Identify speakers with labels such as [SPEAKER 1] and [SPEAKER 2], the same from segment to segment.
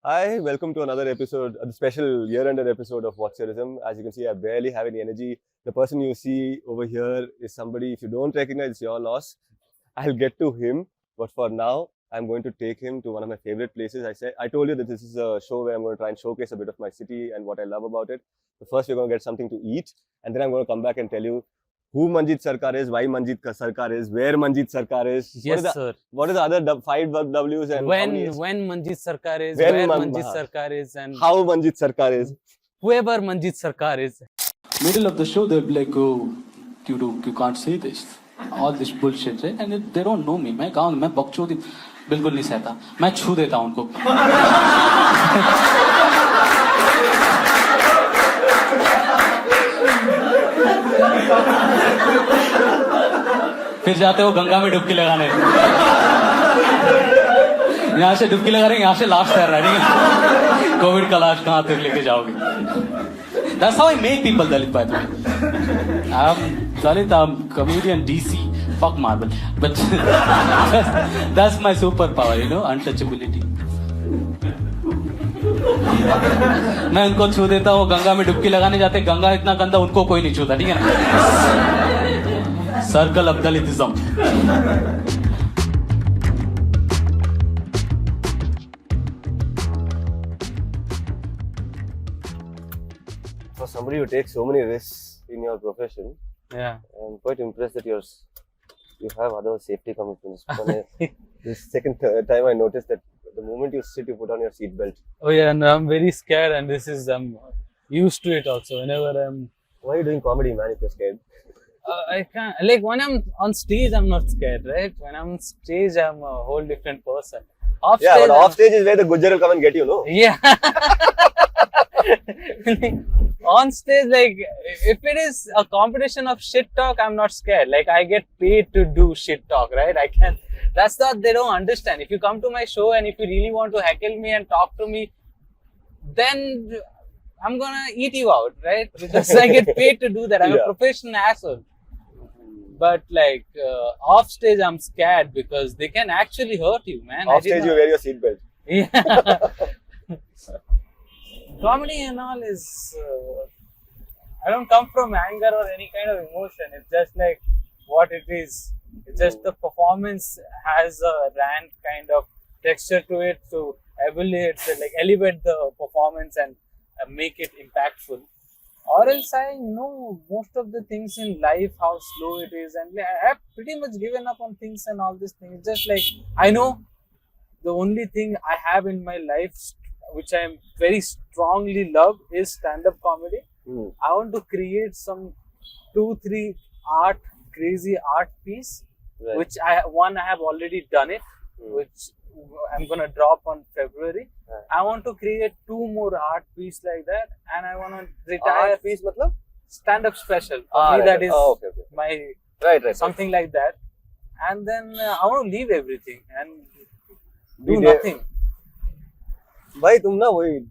[SPEAKER 1] Hi, welcome to another episode, the special year-ender episode of What's Your Ism. As you can see, I barely have any energy. The person you see over here is somebody, if you don't recognize, it's your loss. I'll get to him, but for now, I'm going to take him to one of my favorite places. I told you that this is a show where I'm going to try and showcase a bit of my city and what I love about it. So first, we're going to get something to eat, and then I'm going to come back and tell you who Manjeet Sarkar is, why Manjeet Sarkar is, where Manjeet Sarkar is.
[SPEAKER 2] Yes, sir.
[SPEAKER 1] What are the other five W's and
[SPEAKER 2] when Manjeet Sarkar is,
[SPEAKER 1] when
[SPEAKER 2] where Manjeet Sarkar is, and
[SPEAKER 1] how Manjeet Sarkar is.
[SPEAKER 2] Whoever Manjeet Sarkar is.
[SPEAKER 3] Middle of the show, they'll be like, "Oh, you can't say this." All this bullshit, right? And they don't know me. मैं गाँव में बकचोदी बिल्कुल नहीं सहता. मैं छू देता हूँ उनको. फिर जाते हो गंगा में डुबकी लगाने. यहाँ से डुबकी लगा रहे हैं, यहाँ से लाश तैर रहा है. कोविड का लाश कहाँ तक लेके जाओगे? That's how I make people, Dalit, by the way. I'm Dalit, I'm comedian DC. Fuck Marvel. But that's my superpower, untouchability. मैं उनको छू देता हूँ, गंगा में डुबकी लगाने जाते, गंगा इतना गंदा उनको कोई नहीं छूता, ठीक है ना? Circle of Dalitism.
[SPEAKER 1] For somebody who takes so many risks in your profession,
[SPEAKER 2] Yeah.
[SPEAKER 1] I'm quite impressed that you have other safety commitments. This time I noticed that the moment you sit, you put on your seat belt.
[SPEAKER 2] Oh yeah, and I'm very scared, and I'm used to it also. Whenever
[SPEAKER 1] Why are you doing comedy, man, if you're scared?
[SPEAKER 2] I can't, like when I'm on stage, I'm not scared, right? When I'm on stage, I'm a whole different person. Off
[SPEAKER 1] Yeah,
[SPEAKER 2] stage,
[SPEAKER 1] but off stage is where the Gujjar will come and get you, no?
[SPEAKER 2] Yeah. On stage, like if it is a competition of shit talk, I'm not scared. Like I get paid to do shit talk, right? I can. That's what they don't understand. If you come to my show and if you really want to heckle me and talk to me, then I'm gonna eat you out, right? Because I get paid to do that. I'm a professional asshole. But like off stage, I'm scared because they can actually hurt you, man.
[SPEAKER 1] Off stage, you wear your seat belt.
[SPEAKER 2] Yeah. Comedy and all is, I don't come from anger or any kind of emotion. It's just like what it is. It's just the performance has a rant kind of texture to it to elevate the performance and make it impactful. Or else I know most of the things in life, how slow it is, and I have pretty much given up on things and all these things. Just like I know the only thing I have in my life which I very strongly love is stand-up comedy. I want to create some 2-3 crazy art piece,
[SPEAKER 1] Right.
[SPEAKER 2] which I have already done it, which I'm gonna drop on February.
[SPEAKER 1] Right.
[SPEAKER 2] I want to create 2 more art piece like that, and I want to retire.
[SPEAKER 1] Art piece, matlab?
[SPEAKER 2] Stand-up special. For me, that is
[SPEAKER 1] okay.
[SPEAKER 2] my
[SPEAKER 1] Right.
[SPEAKER 2] something like that, and then I want to leave everything and do
[SPEAKER 1] Be there.
[SPEAKER 2] nothing.
[SPEAKER 1] भाई तुम ना वही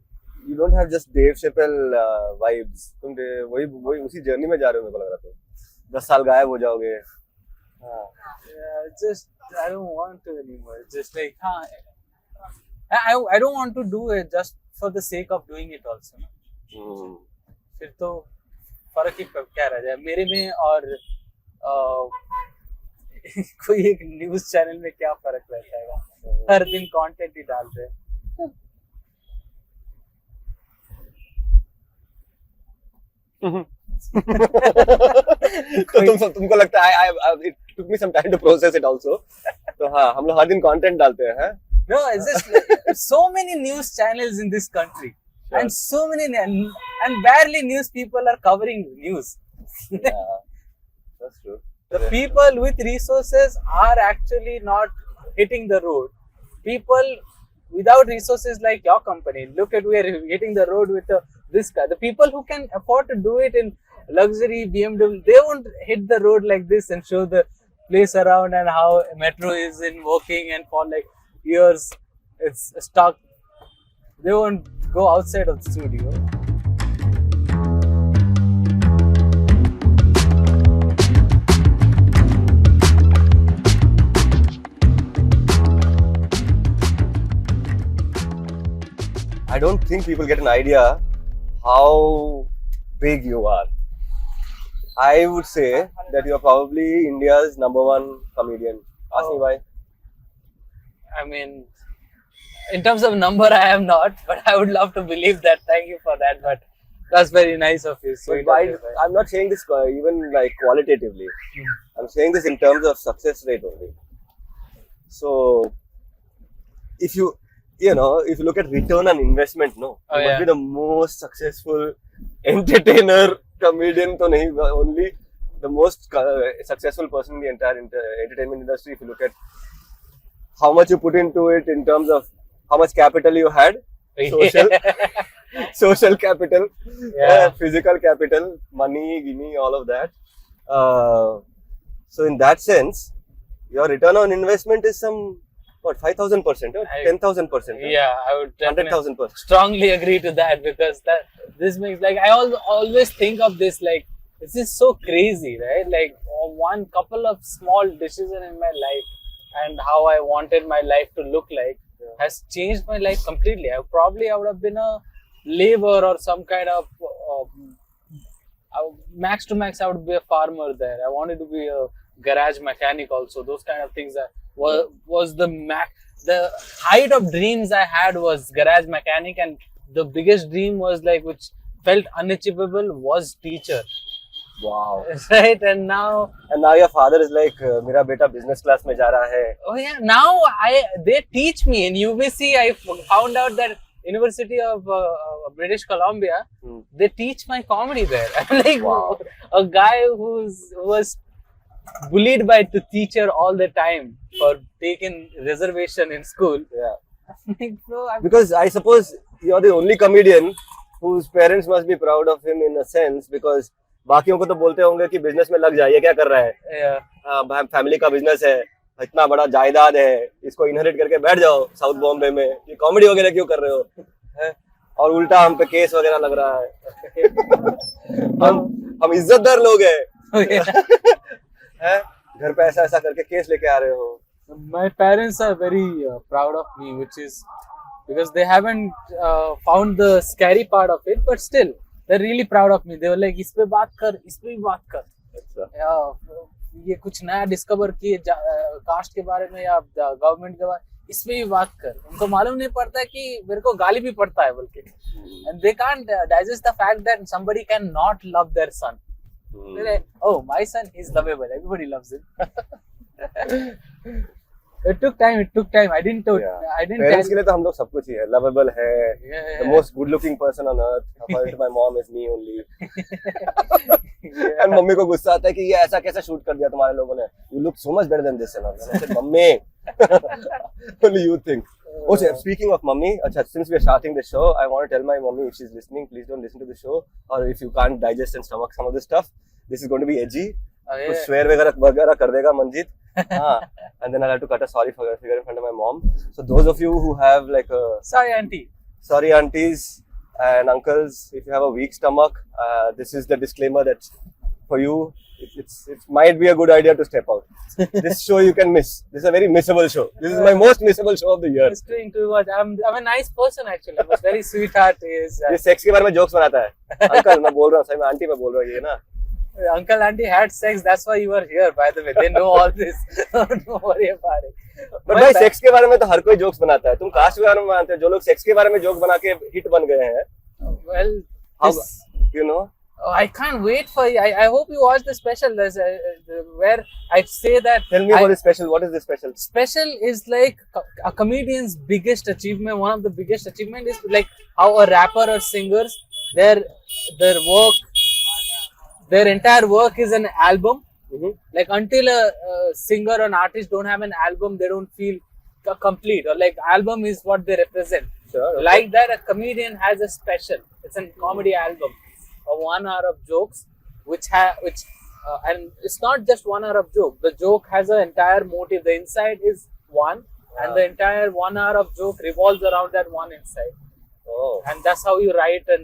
[SPEAKER 1] you don't have just Dave Chappelle vibes. तुम वही उसी journey में जा रहे हो मेरे को लग रहा है. 10 साल गायब हो जाओगे.
[SPEAKER 2] Yeah, just I don't want to anymore. It's just like I don't want to do it just for the sake of doing it also. फिर तो फर्क ही क्या रह जाए मेरे में और कोई एक न्यूज़ चैनल में क्या फर्क रहता है? हर दिन कंटेंट ही डालते हैं.
[SPEAKER 1] तो तुमको लगता है it took me some time to process it also. तो हाँ हम लोग हर दिन कंटेंट डालते हैं.
[SPEAKER 2] No, it's just like, so many news channels in this country, and so many and barely news people are covering news.
[SPEAKER 1] Yeah, that's true.
[SPEAKER 2] The people with resources are actually not hitting the road. People without resources like your company, look at we are hitting the road with this guy. The people who can afford to do it in luxury BMW, they won't hit the road like this and show the place around and how metro is in working and for like years it's stuck. They won't go outside of the studio.
[SPEAKER 1] I don't think people get an idea how big you are. I would say that you're probably India's #1 comedian. Ask me why.
[SPEAKER 2] I mean, in terms of number, I am not, but I would love to believe that. Thank you for that. But that's very nice of you.
[SPEAKER 1] But
[SPEAKER 2] Sweet
[SPEAKER 1] why,
[SPEAKER 2] of you, right?
[SPEAKER 1] I'm not saying this even like qualitatively. I'm saying this in terms of success rate only. So, if you look at return on investment, no,
[SPEAKER 2] Oh,
[SPEAKER 1] you must
[SPEAKER 2] yeah.
[SPEAKER 1] be the most successful entertainer, comedian, to nahi, only the most successful person in the entire entertainment industry. If you look at how much you put into it in terms of how much capital you had, social, social capital,
[SPEAKER 2] Yeah.
[SPEAKER 1] physical capital, money, gimme, all of that. So in that sense, your return on investment is some 5,000% or 10,000%?
[SPEAKER 2] Yeah, I would definitely
[SPEAKER 1] 100,000%.
[SPEAKER 2] strongly agree to that, because this makes, like, I always think of this, like, this is so crazy, right? Like, one couple of small decisions in my life and how I wanted my life to look like has changed my life completely. I would have been a labor or some kind of max to max. I would be a farmer there. I wanted to be a garage mechanic also. Those kind of things that was the max. The height of dreams I had was garage mechanic, and the biggest dream was, like, which felt unachievable, was teacher.
[SPEAKER 1] Wow.
[SPEAKER 2] Right? And now
[SPEAKER 1] your father is like, मेरा बेटा business class में जा रहा है.
[SPEAKER 2] oh yeah, now they teach me in UBC. I found out that University of British Columbia, they teach my comedy there. I'm like,
[SPEAKER 1] Wow.
[SPEAKER 2] a guy who was bullied by the teacher all the time for taking reservation in school.
[SPEAKER 1] Yeah.
[SPEAKER 2] I'm like, bro,
[SPEAKER 1] Because I suppose you're the only comedian whose parents must be proud of him in a sense, because बाकियों को तो बोलते होंगे कि business में लग जाइए, क्या कर रहा है,
[SPEAKER 2] yeah.
[SPEAKER 1] फैमिली का बिजनेस है, इतना बड़ा जायदाद है, इसको इनहेरिट करके बैठ जाओ साउथ बॉम्बे में, ये कॉमेडी वगैरह क्यों कर रहे हो, है? और उल्टा हम पे केस वगैरह लग रहा है. हम इज्जतदार लोग हैं,
[SPEAKER 2] Oh, yeah.
[SPEAKER 1] हैं? घर पे ऐसा करके केस लेके आ रहे हो.
[SPEAKER 2] My parents are very proud of me, which is because they haven't found the scary part of it, but still they're really proud of me. They were like, इस पे बात कर, इस पे भी बात कर.
[SPEAKER 1] अच्छा.
[SPEAKER 2] ये कुछ नया डिस्कवर किए कास्ट के बारे में या गवर्नमेंट के बारे में, इस पे भी बात कर. उनको मालूम नहीं पड़ता कि मेरे को गाली भी पड़ता है बल्कि. And they can't digest the fact that somebody can not love their son. They're like, oh, my son is lovable. Everybody loves him. It took time. I didn't
[SPEAKER 1] parents के लिए तो हम लोग सब कुछ ही है, lovable है, the most good looking person on earth. According to my mom is me only. And mummy को गुस्सा आता है कि ये ऐसा कैसे शूट कर दिया तुम्हारे लोगों ने, you look so much better than this. And I said, mummy, only you think. Oh, speaking of mummy, since we are starting the show, I want to tell my mummy, if she's listening, please don't listen to the show, or if you can't digest and stomach some of this stuff, this is going to be edgy. कुछ swear वगैरह कर देगा Manjeet. And then I'll have to cut a sorry figure in front of my mom. So those of you who have like
[SPEAKER 2] sorry
[SPEAKER 1] aunties and uncles, if you have a weak stomach, this is the disclaimer that for you, it might be a good idea to step out. This show you can miss. This is a very missable show. This is my most missable show of the year.
[SPEAKER 2] It's doing too much. I'm a nice person actually. I'm a very sweetheart.
[SPEAKER 1] ये sex के बारे में jokes बनाता है. Uncle मैं बोल रहा हूँ, सही में आंटी मैं बोल रहा हूँ ये ना.
[SPEAKER 2] Uncle auntie had sex. That's why you are here. By the way, they know all this. Don't worry about it.
[SPEAKER 1] But भाई सेक्स के बारे में तो हर कोई जोक्स बनाता है. तुम कास्ट के बारे में बनाते हो. जो लोग सेक्स के बारे में जोक बना के हिट बन गए हैं.
[SPEAKER 2] Well,
[SPEAKER 1] you know.
[SPEAKER 2] I can't wait for you. I hope you watch the special. There's where I say that.
[SPEAKER 1] Tell me about the special. What is the special? Special
[SPEAKER 2] is like a comedian's biggest achievement. One of the biggest achievement is like how a rapper or singers, their work, their entire work is an album.
[SPEAKER 1] Mm-hmm.
[SPEAKER 2] Like until a singer or an artist don't have an album, they don't feel complete. Or like album is what they represent.
[SPEAKER 1] Sure, okay.
[SPEAKER 2] Like that, a comedian has a special. It's a comedy album. Of 1 hour of jokes, and it's not just 1 hour of joke. The joke has an entire motive. The inside is one, and the entire 1 hour of joke revolves around that one inside.
[SPEAKER 1] Oh.
[SPEAKER 2] And that's how you write a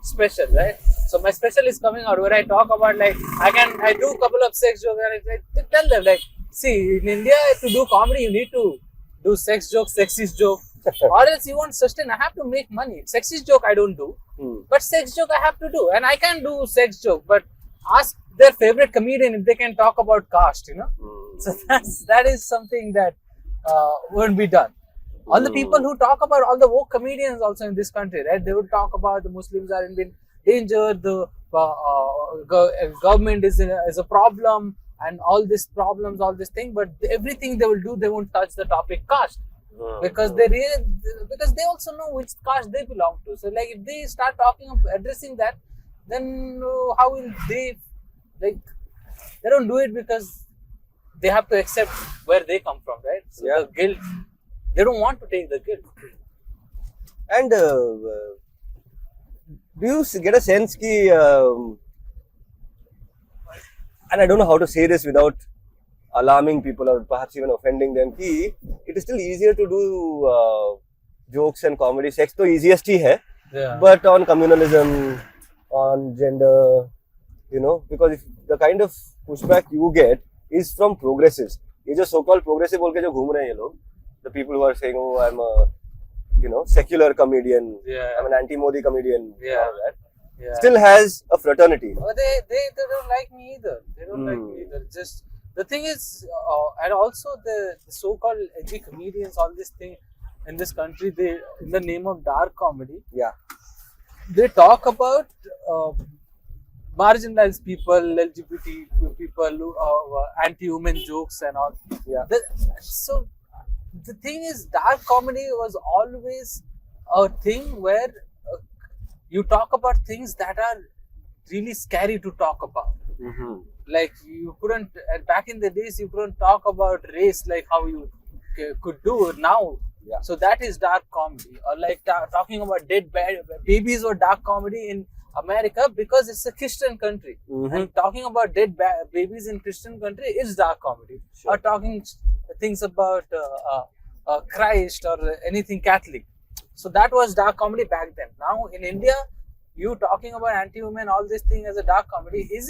[SPEAKER 2] special, right? So my special is coming out where I talk about like I do a couple of sex jokes and I tell them like, see, in India to do comedy you need to do sex jokes, sexist joke, or else you won't sustain. I have to make money. Sexist joke I don't do, but sex joke I have to do, and I can do sex joke. But ask their favorite comedian if they can talk about caste, you know. So that is something that won't be done. All the people who talk about, all the woke comedians also in this country, right? They would talk about the Muslims are in danger, the government is a problem, and all these problems, all this thing. But everything they will do, they won't touch the topic caste, because they also know which caste they belong to. So like if they start addressing that, then how will they, like, they don't do it because they have to accept where they come from, right? So the guilt, they don't want to take the guilt.
[SPEAKER 1] And do you get a sense ki, and I don't know how to say this without alarming people or perhaps even offending them, ki it is still easier to do jokes and comedy. Sex to easiest hi hai, but on communalism, on gender, you know, because if the kind of pushback you get is from progressives. ये जो so-called progressive बोल के जो घूम रहे हैं ये लोग, the people who are saying, oh, I'm a, you know, secular comedian, I'm an anti-Modi comedian, all that, still has a fraternity.
[SPEAKER 2] But they don't like me either. They don't like me either. Just the thing is, and also the so-called edgy comedians, all this thing in this country, they, in the name of dark comedy, they talk about marginalized people, LGBT people, anti-human jokes and all. So the thing is, dark comedy was always a thing where you talk about things that are really scary to talk about. Like you couldn't, back in the days, you couldn't talk about race like how you could do now. So that is dark comedy. Or like talking about dead babies or dark comedy in America because it's a Christian country. And talking about dead babies in Christian country is dark comedy. Or talking things about Christ or anything Catholic. So that was dark comedy back then. Now in India, you talking about anti-human, all this thing as a dark comedy. Is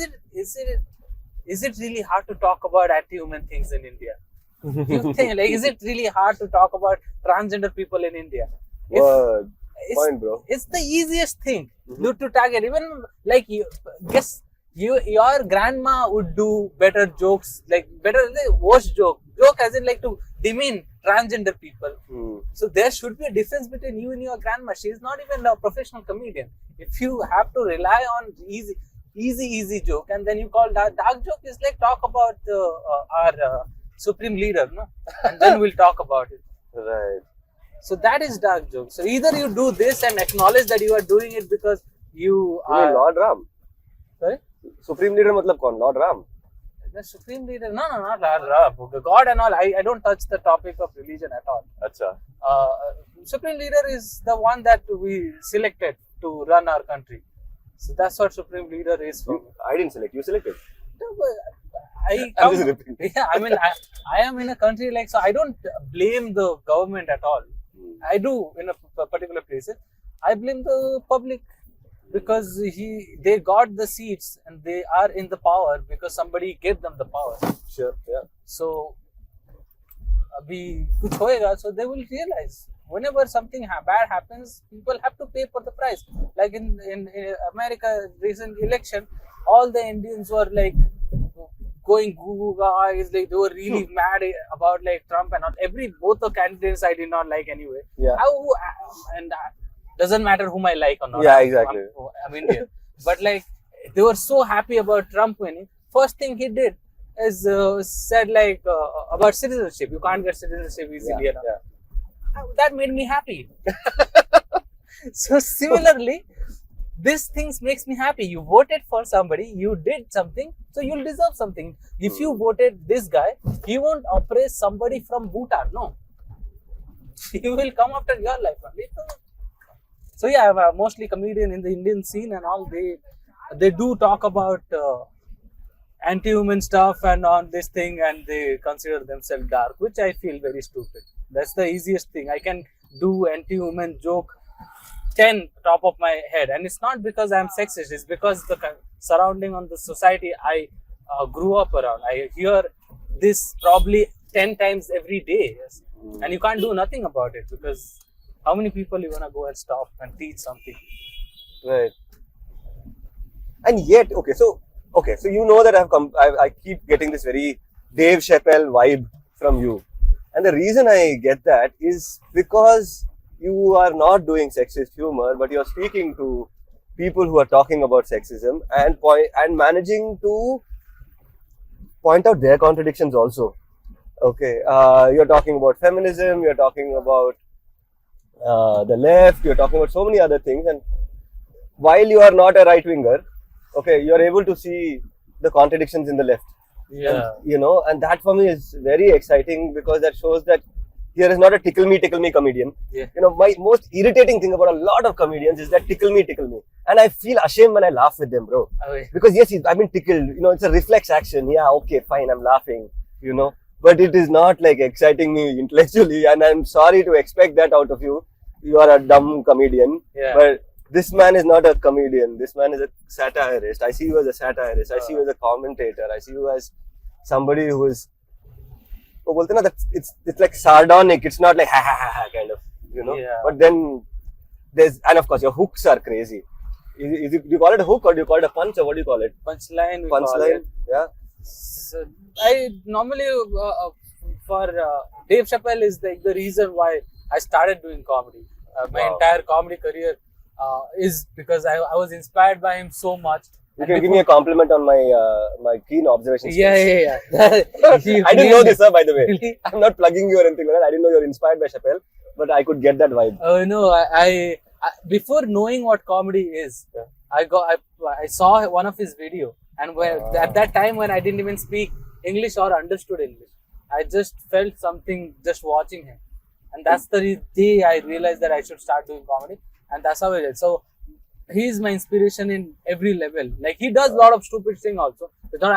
[SPEAKER 2] it really hard to talk about anti-human things in India? You think, like, is it really hard to talk about transgender people in India?
[SPEAKER 1] Point, bro.
[SPEAKER 2] It's the easiest thing to target. Even like your grandma would do better jokes, like worse joke as in like to demean transgender people. So there should be a difference between you and your grandma. She is not even a professional comedian. If you have to rely on easy joke, and then you call dark joke, is like talk about our supreme leader, no? And then we'll talk about it.
[SPEAKER 1] Right.
[SPEAKER 2] So that is dark joke. So either you do this and acknowledge that you are doing it because you are
[SPEAKER 1] Lord Ram.
[SPEAKER 2] Sorry?
[SPEAKER 1] Supreme leader matlab kaun? Lord Ram.
[SPEAKER 2] The supreme leader? No, not Lord Ram. God and all. I don't touch the topic of religion at all.
[SPEAKER 1] Acha.
[SPEAKER 2] Supreme leader is the one that we selected to run our country. So that's what supreme leader is for me.
[SPEAKER 1] I didn't select. You selected.
[SPEAKER 2] I am in a country like, so I don't blame the government at all. I do in a particular places. I blame the public because they got the seats and they are in the power because somebody gave them the power.
[SPEAKER 1] Sure, yeah.
[SPEAKER 2] So, abhi kuch hoega, so they will realize whenever something bad happens, people have to pay for the price. Like in America, recent election, all the Indians were like going goo guys, like they were really mad about like Trump and all. Both the candidates I did not like anyway.
[SPEAKER 1] Yeah.
[SPEAKER 2] Doesn't matter whom I like or not.
[SPEAKER 1] Yeah, exactly.
[SPEAKER 2] I'm Indian. But like they were so happy about Trump winning. First thing he did is said like about citizenship. You can't get citizenship easily. That made me happy. So similarly, these things makes me happy. You voted for somebody, you did something, so you'll deserve something. If you voted this guy, he won't oppress somebody from Bhutan. No, he will come after your life only. So yeah, I'm mostly comedian in the Indian scene and all. They do talk about anti-human stuff and on this thing, and they consider themselves dark, which I feel very stupid. That's the easiest thing. I can do anti-human joke 10 top of my head, and it's not because I'm sexist. It's because the surrounding on the society I grew up around. I hear this probably 10 times every day. Yes. and you can't do nothing about it because how many people you wanna go and stop and teach something?
[SPEAKER 1] Right. And yet, so you know that I keep getting this very Dave Chappelle vibe from you, and the reason I get that is because you are not doing sexist humor, but you're speaking to people who are talking about sexism and managing to point out their contradictions also. Okay, you're talking about feminism, you're talking about the left, you're talking about so many other things, and while you are not a right winger, okay, you're able to see the contradictions in the left.
[SPEAKER 2] Yeah.
[SPEAKER 1] And, and that for me is very exciting because that shows that here is not a tickle me comedian.
[SPEAKER 2] Yeah.
[SPEAKER 1] My most irritating thing about a lot of comedians is that tickle me. And I feel ashamed when I laugh with them, bro.
[SPEAKER 2] Oh, yeah.
[SPEAKER 1] Because yes, I've been tickled. It's a reflex action. Yeah, okay, fine, I'm laughing, But it is not like exciting me intellectually. And I'm sorry to expect that out of you. You are a dumb comedian.
[SPEAKER 2] Yeah.
[SPEAKER 1] But this man is not a comedian. This man is a satirist. I see you as a satirist. I see you as a commentator. I see you as somebody who is... It's like sardonic. It's not like ha ha ha kind of,
[SPEAKER 2] Yeah.
[SPEAKER 1] But then and of course your hooks are crazy. Do you call it a hook or do you call it a punch or what do you call it?
[SPEAKER 2] Punchline.
[SPEAKER 1] Punchline. Yeah.
[SPEAKER 2] So I normally for Dave Chappelle is the reason why I started doing comedy. My entire comedy career is because I was inspired by him so much.
[SPEAKER 1] You can give me a compliment on my keen observation skills.
[SPEAKER 2] Yeah.
[SPEAKER 1] I didn't know this, sir, by the way. Really? I'm not plugging you or anything like that. I didn't know you're inspired by Chappelle, but I could get that vibe.
[SPEAKER 2] Oh no, I before knowing what comedy is,
[SPEAKER 1] Yeah.
[SPEAKER 2] I saw one of his video, and at that time when I didn't even speak English or understood English, I just felt something just watching him, and that's the day I realized that I should start doing comedy, and that's how it is. So he is my inspiration in every level. Like he does a lot of stupid thing also. It's not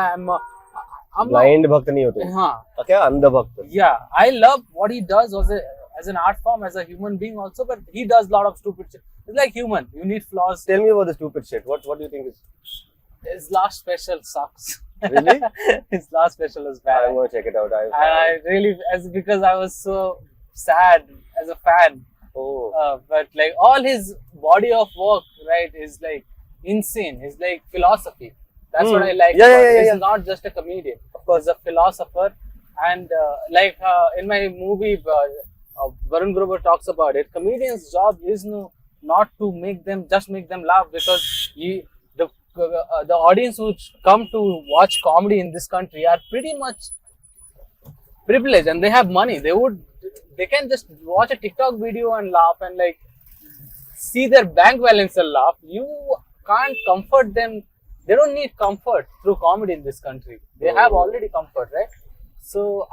[SPEAKER 2] I'm
[SPEAKER 1] Blind bhakt nahi ho tu. Okay, andha bhakt.
[SPEAKER 2] Yeah, I love what he does as an art form, as a human being also, but he does a lot of stupid shit. It's like human. You need flaws.
[SPEAKER 1] Tell me about the stupid shit. What do you think is...
[SPEAKER 2] His last special sucks.
[SPEAKER 1] Really?
[SPEAKER 2] His last special is bad.
[SPEAKER 1] I'm going to check it out.
[SPEAKER 2] I really, because I was so sad as a fan.
[SPEAKER 1] Oh.
[SPEAKER 2] But like all his body of work, right, is like insane. It's like philosophy. That's what I like. He's not just a comedian. Of course, he's a philosopher. And in my movie, Varun Gruber talks about it. Comedian's job is not to make them laugh, because the audience who come to watch comedy in this country are pretty much privileged and they have money. They can just watch a TikTok video and laugh and like see their bank balance and laugh. You can't comfort them. They don't need comfort through comedy in this country. They have already comfort, right? So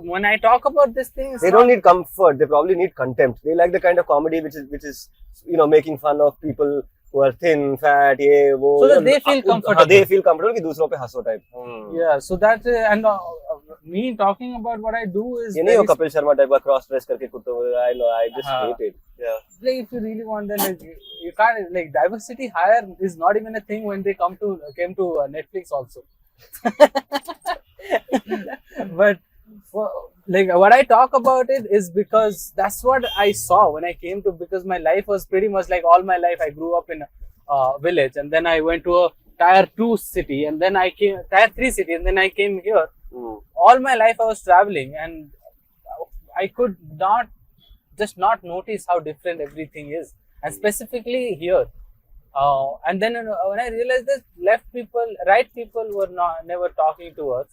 [SPEAKER 2] when I talk about these things,
[SPEAKER 1] they don't need comfort. They probably need contempt. They like the kind of comedy which is making fun of people who are thin, fat,
[SPEAKER 2] so that they feel comfortable.
[SPEAKER 1] They feel comfortable कि दूसरों पे हंसो type.
[SPEAKER 2] Yeah, so that and me talking about what I do is.
[SPEAKER 1] ये नहीं हो Kapil Sharma type का cross dress करके कुत्तों. I know, I just hate it. Yeah.
[SPEAKER 2] Like if you really want, then you can't, like, diversity hire is not even a thing when they came to Netflix also. But what I talk about it is because that's what I saw when I came to, because my life was pretty much like all my life I grew up in a village, and then I went to a tier 2 city, and then I came tier 3 city, and then I came here. All my life I was traveling, and I could not notice how different everything is, and specifically here. And then when I realized that right people were never talking to us,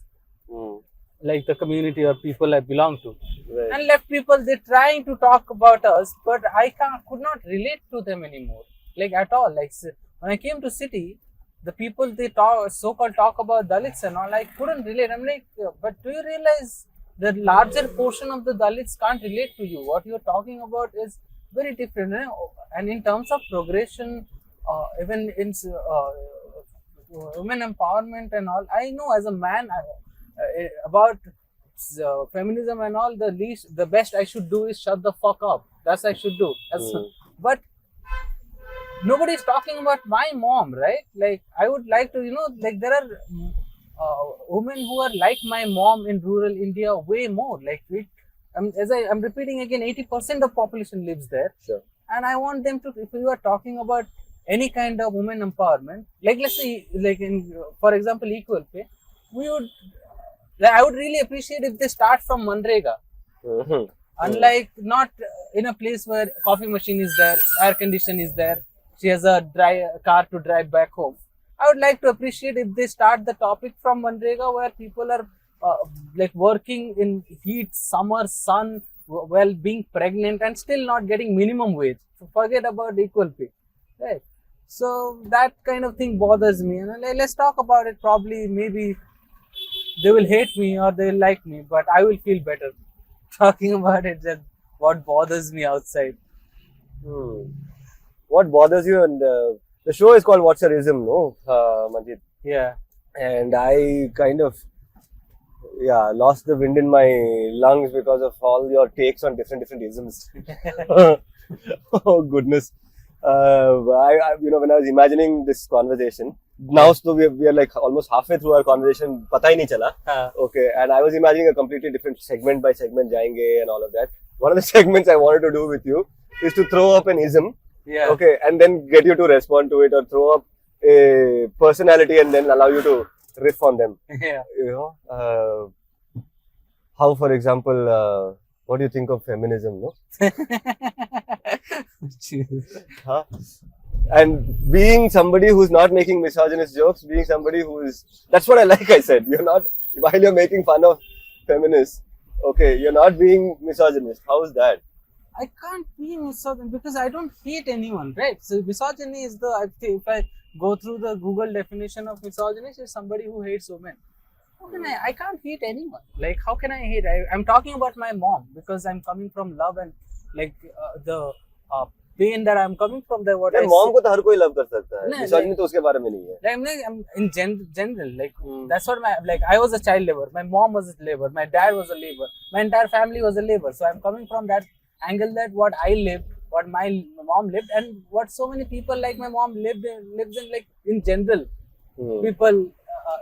[SPEAKER 2] like the community or people I belong to,
[SPEAKER 1] right.
[SPEAKER 2] And left people, they're trying to talk about us, but I could not relate to them anymore, like at all. Like when I came to city, the people they so-called talk about Dalits and all, I couldn't relate. I'm like, but do you realize the larger portion of the Dalits can't relate to you? What you're talking about is very different, and in terms of progression, even in women empowerment and all, I know as a man about feminism and all, the best I should do is shut the fuck up. That's I should do. But nobody's talking about my mom, right? Like I would like to, like there are women who are like my mom in rural India way more. Like I'm repeating again, 80% of population lives there.
[SPEAKER 1] Sure.
[SPEAKER 2] And I want them to, if you are talking about any kind of women empowerment, like let's say, like in, for example, equal pay, I would really appreciate if they start from Manrega.
[SPEAKER 1] Mhm.
[SPEAKER 2] Unlike not in a place where coffee machine is there, air condition is there, she has a car to drive back home. I would like to appreciate if they start the topic from Manrega, where people are like working in heat, summer, sun, while being pregnant and still not getting minimum wage. So forget about equal pay, right? So that kind of thing bothers me, and let's talk about it. Probably, maybe they will hate me or they will like me, but I will feel better talking about it than what bothers me outside.
[SPEAKER 1] What bothers you? And the show is called What's Your Ism, no, Manjeet?
[SPEAKER 2] Yeah.
[SPEAKER 1] And I kind of lost the wind in my lungs because of all your takes on different isms. Oh goodness. When I was imagining this conversation, now so we are like almost halfway through our conversation, pata hi nahi chala. Okay, and I was imagining a completely different segment by segment jayenge and all of that. One of the segments I wanted to do with you is to throw up an ism,
[SPEAKER 2] Yeah.
[SPEAKER 1] okay, and then get you to respond to it, or throw up a personality and then allow you to riff on them.
[SPEAKER 2] Yeah.
[SPEAKER 1] You know, how, for example, what do you think of feminism, no? Huh? And being somebody who's not making misogynist jokes, being somebody that's what I like, I said. While you're making fun of feminists, okay, you're not being misogynist. How is that?
[SPEAKER 2] I can't be misogynist because I don't hate anyone, right? So misogyny is if I go through the Google definition of misogynist, is somebody who hates women. How can I can't hate anyone. Like, how can I hate? I'm talking about my mom because I'm coming from love and like the pain that I'm coming from. The what
[SPEAKER 1] यार mom को तो हर कोई love कर सकता है.
[SPEAKER 2] नहीं,
[SPEAKER 1] Misogyny तो उसके बारे में नहीं है.
[SPEAKER 2] I'm in general, like that's what I was a child labor. My mom was a labor. My dad was a labor. My entire family was a labor. So I'm coming from that angle, that what I lived, what my mom lived, and what so many people like my mom lives in, like in general, people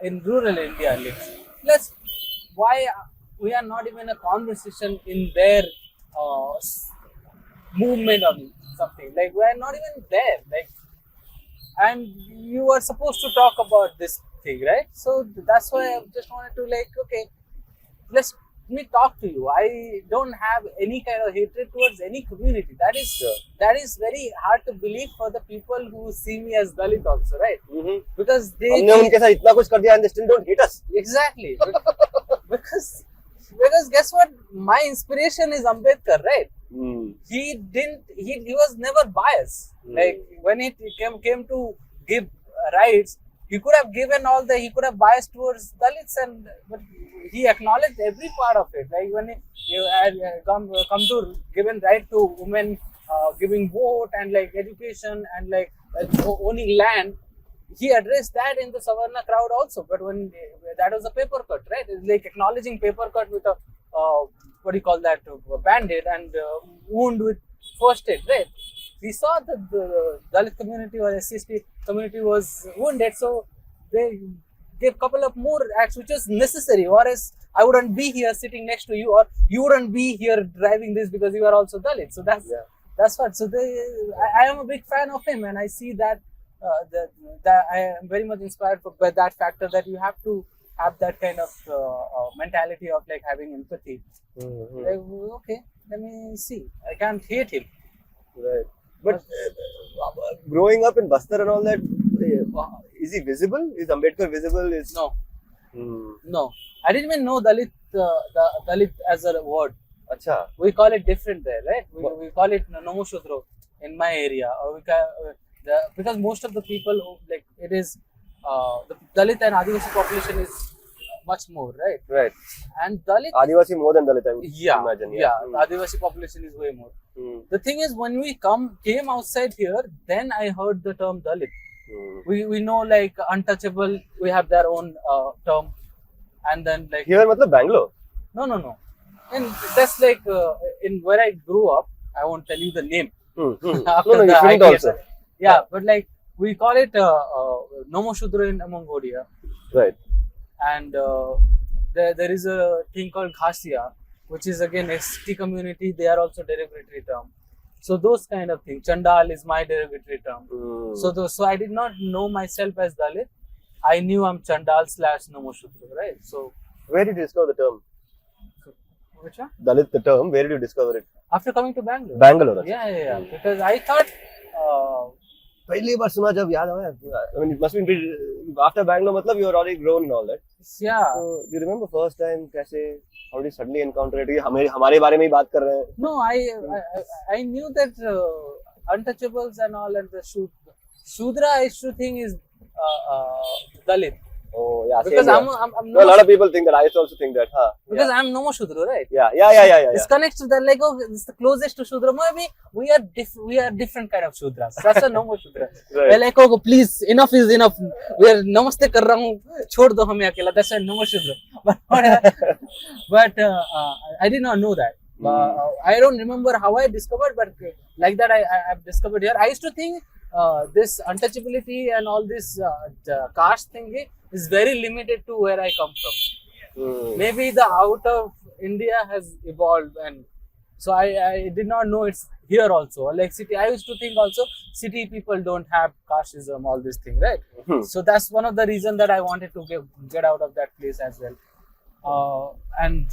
[SPEAKER 2] in rural India lives. Why we are not even a conversation in their movement or something, like we are not even there, like, and you are supposed to talk about this thing, right? So that's why I just wanted to, like, okay, let me talk to you. I don't have any kind of hatred towards any community. That is very hard to believe for the people who see me as Dalit also, right? Because
[SPEAKER 1] हमने उनके साथ इतना कुछ कर दिया and they still don't hate us.
[SPEAKER 2] Exactly. because guess what? My inspiration is Ambedkar, right? He was never biased. Like when it came to give rights, he could have given he could have biased towards Dalits, but he acknowledged every part of it. Like when you had come to given right to women, giving vote and like education and like owning land, he addressed that in the Savarna crowd also. But when that was a paper cut, right? It's like acknowledging paper cut with a what do you call that? A band-aid and wound with first aid, right? We saw that the Dalit community or SCST community was wounded, so they gave a couple of more acts, which was necessary. Or else I wouldn't be here sitting next to you, or you wouldn't be here driving this because you are also Dalit. So that's what. So I am a big fan of him, and I see that that I am very much inspired by that factor, that you have to have that kind of mentality of like having empathy. Like, okay, let me see. I can't hate him.
[SPEAKER 1] Right. But growing up in Bastar and all that, is he visible? Is Ambedkar visible?
[SPEAKER 2] No. No. I didn't even know Dalit as a word.
[SPEAKER 1] Acha.
[SPEAKER 2] We call it different there, right? We call it Namasudra in my area. Or because most of the people, like, it is the Dalit and Adivasi population is much more, right?
[SPEAKER 1] Right.
[SPEAKER 2] And Dalit,
[SPEAKER 1] Adivasi more than Dalit, I would imagine.
[SPEAKER 2] Yeah. The Adivasi population is way more. The thing is, when we came outside here, then I heard the term Dalit. We know, like, Untouchable, we have their own term, and then like
[SPEAKER 1] here, matlab Bangalore.
[SPEAKER 2] No. And that's like in where I grew up. I won't tell you the name. After
[SPEAKER 1] you shouldn't also.
[SPEAKER 2] Yeah, but like we call it Namasudra in Mongolia.
[SPEAKER 1] Right.
[SPEAKER 2] And there is a thing called Khasiya. which is again ST community, they are also derogatory term. So those kind of things. Chandal is my derogatory term. So I did not know myself as Dalit. I knew I'm Chandal / Namasudra, right? So
[SPEAKER 1] Where did you discover the term?
[SPEAKER 2] which one?
[SPEAKER 1] Dalit, the term, where did you discover it?
[SPEAKER 2] After coming to Bangalore.
[SPEAKER 1] Bangalore.
[SPEAKER 2] Yeah. Because I thought.
[SPEAKER 1] पहली बार सुना जब याद आया. I mean, it must be after Bangalore. मतलब you were already grown and all that.
[SPEAKER 2] Yeah.
[SPEAKER 1] So do you remember first time कैसे? How did you suddenly encounter it? हमारे बारे में ही बात कर रहे हैं.
[SPEAKER 2] No, I knew that Untouchables and all and the Shudra I used to think is Dalit.
[SPEAKER 1] Oh yeah.
[SPEAKER 2] Because
[SPEAKER 1] same here.
[SPEAKER 2] I'm
[SPEAKER 1] No, a lot of people think that. I used to also think that. Huh?
[SPEAKER 2] because I'm Namasudra, right?
[SPEAKER 1] Yeah.
[SPEAKER 2] It's connects to that, like, oh, it's the closest to Shudra. Maybe we are different kind of Shudras. That's a Namasudra.
[SPEAKER 1] Right.
[SPEAKER 2] We're like, oh, please, enough is enough. We are namaste kar raha hu. Chhod do hame akela. That's a Namasudra. But I did not know that. I don't remember how I discovered, but like that I've discovered here. I used to think this untouchability and all this caste thingy is very limited to where I come from. Maybe the out of India has evolved, and so I did not know it's here also. Like city, I used to think also city people don't have casteism, all this thing, right? So that's one of the reasons that I wanted to get out of that place as well. And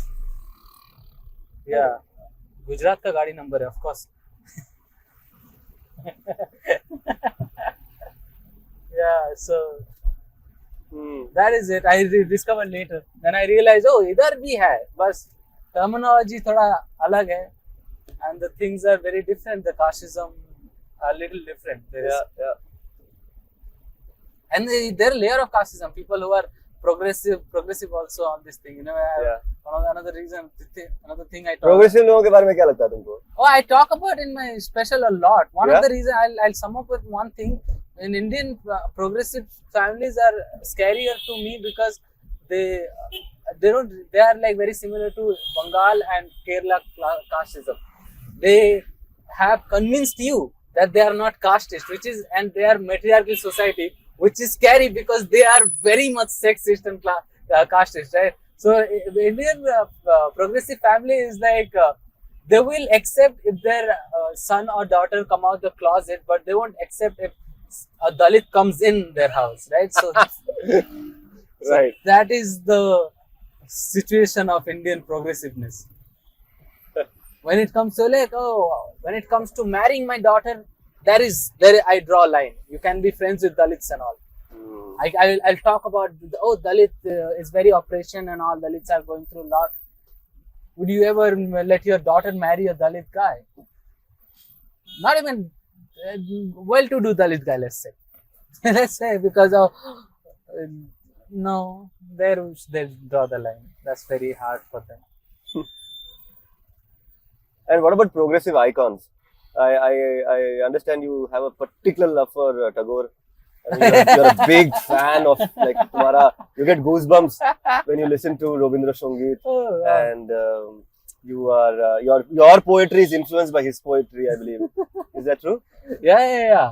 [SPEAKER 2] yeah, Gujarat ka gaadi number hai, of course. Yeah, so that is it. I discovered later. Then I realized, oh, idhar bhi hai. Bas terminology thoda alag hai, and the things are very different. The casteism are a little different.
[SPEAKER 1] Yeah.
[SPEAKER 2] And there are layer of casteism. People who are progressive also on this thing. You know, another thing I talk.
[SPEAKER 1] Progressive लोगों के बारे में क्या लगता है तुमको?
[SPEAKER 2] Oh, I talk about in my special a lot. One of the reasons I'll sum up with one thing. In Indian progressive families are scarier to me because they are like very similar to Bengal and Kerala casteism. They have convinced you that they are not casteist, and they are matriarchal society, which is scary because they are very much sexist and casteist, right? So the Indian progressive family is like they will accept if their son or daughter come out the closet, but they won't accept if a Dalit comes in their house, right? So,
[SPEAKER 1] Right.
[SPEAKER 2] That is the situation of Indian progressiveness. When it comes to marrying my daughter, there I draw a line. You can be friends with Dalits and all. I'll talk about Dalit is very oppression and all. Dalits are going through a lot. Would you ever let your daughter marry a Dalit guy? Not even well-to-do Dalit guy, let's say. Let's say because of no, they draw the line. That's very hard for them.
[SPEAKER 1] And what about progressive icons? I understand you have a particular love for Tagore. I mean, you're a big fan of like you get goosebumps when you listen to Rabindra Sangeet, and you are your poetry is influenced by his poetry, I believe. Is that true?
[SPEAKER 2] Yeah.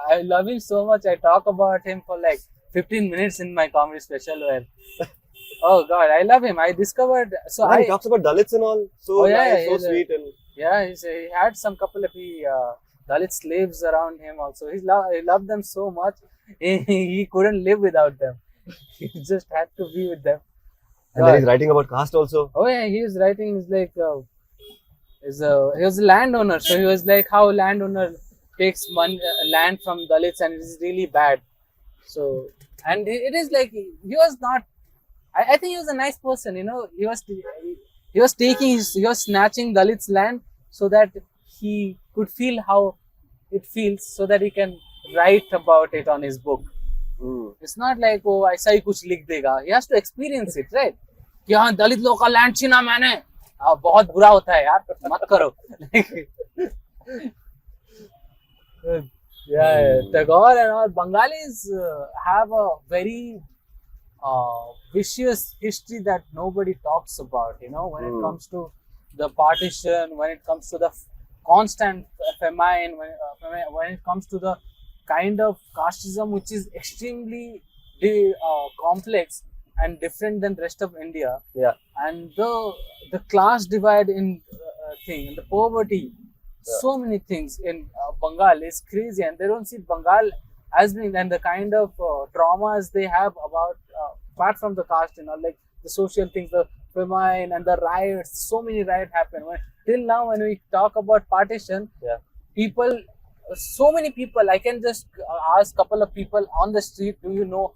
[SPEAKER 2] I love him so much. I talk about him for like 15 minutes in my comedy special where oh God, I love him. I discovered
[SPEAKER 1] he talks about Dalits and all. So nice, so sweet, and
[SPEAKER 2] he had some couple of Dalit slaves around him also. He loved them so much. He couldn't live without them. He just had to be with them.
[SPEAKER 1] And then he's writing about caste also.
[SPEAKER 2] Oh yeah, he was writing. He's like, he was a landowner. So he was like how landowner takes land from Dalits and it is really bad. So and it is like he was not. I think he was a nice person. You know, he was snatching Dalits' land so that he could feel how it feels, so that he can write about it on his book. It's not like ऐसा ही कुछ लिख देगा. He has to experience it, right? कि हाँ दलित लोगों का land छीना मैंने, बहुत बुरा होता है यार, मत करो. Yeah, Tagore and all Bengalis have a very vicious history that nobody talks about. You know, when it comes to the partition, when it comes to the constant famine, when it comes to the kind of casteism which is extremely complex, and different than rest of India.
[SPEAKER 1] Yeah.
[SPEAKER 2] And the class divide in thing, the poverty, so many things in Bengal is crazy, and they don't see Bengal as being, and the kind of traumas they have about apart from the caste, like the social things, the famine and the riots. So many riots happen. Till now, when we talk about partition, people, so many people, I can just ask couple of people on the street, do you know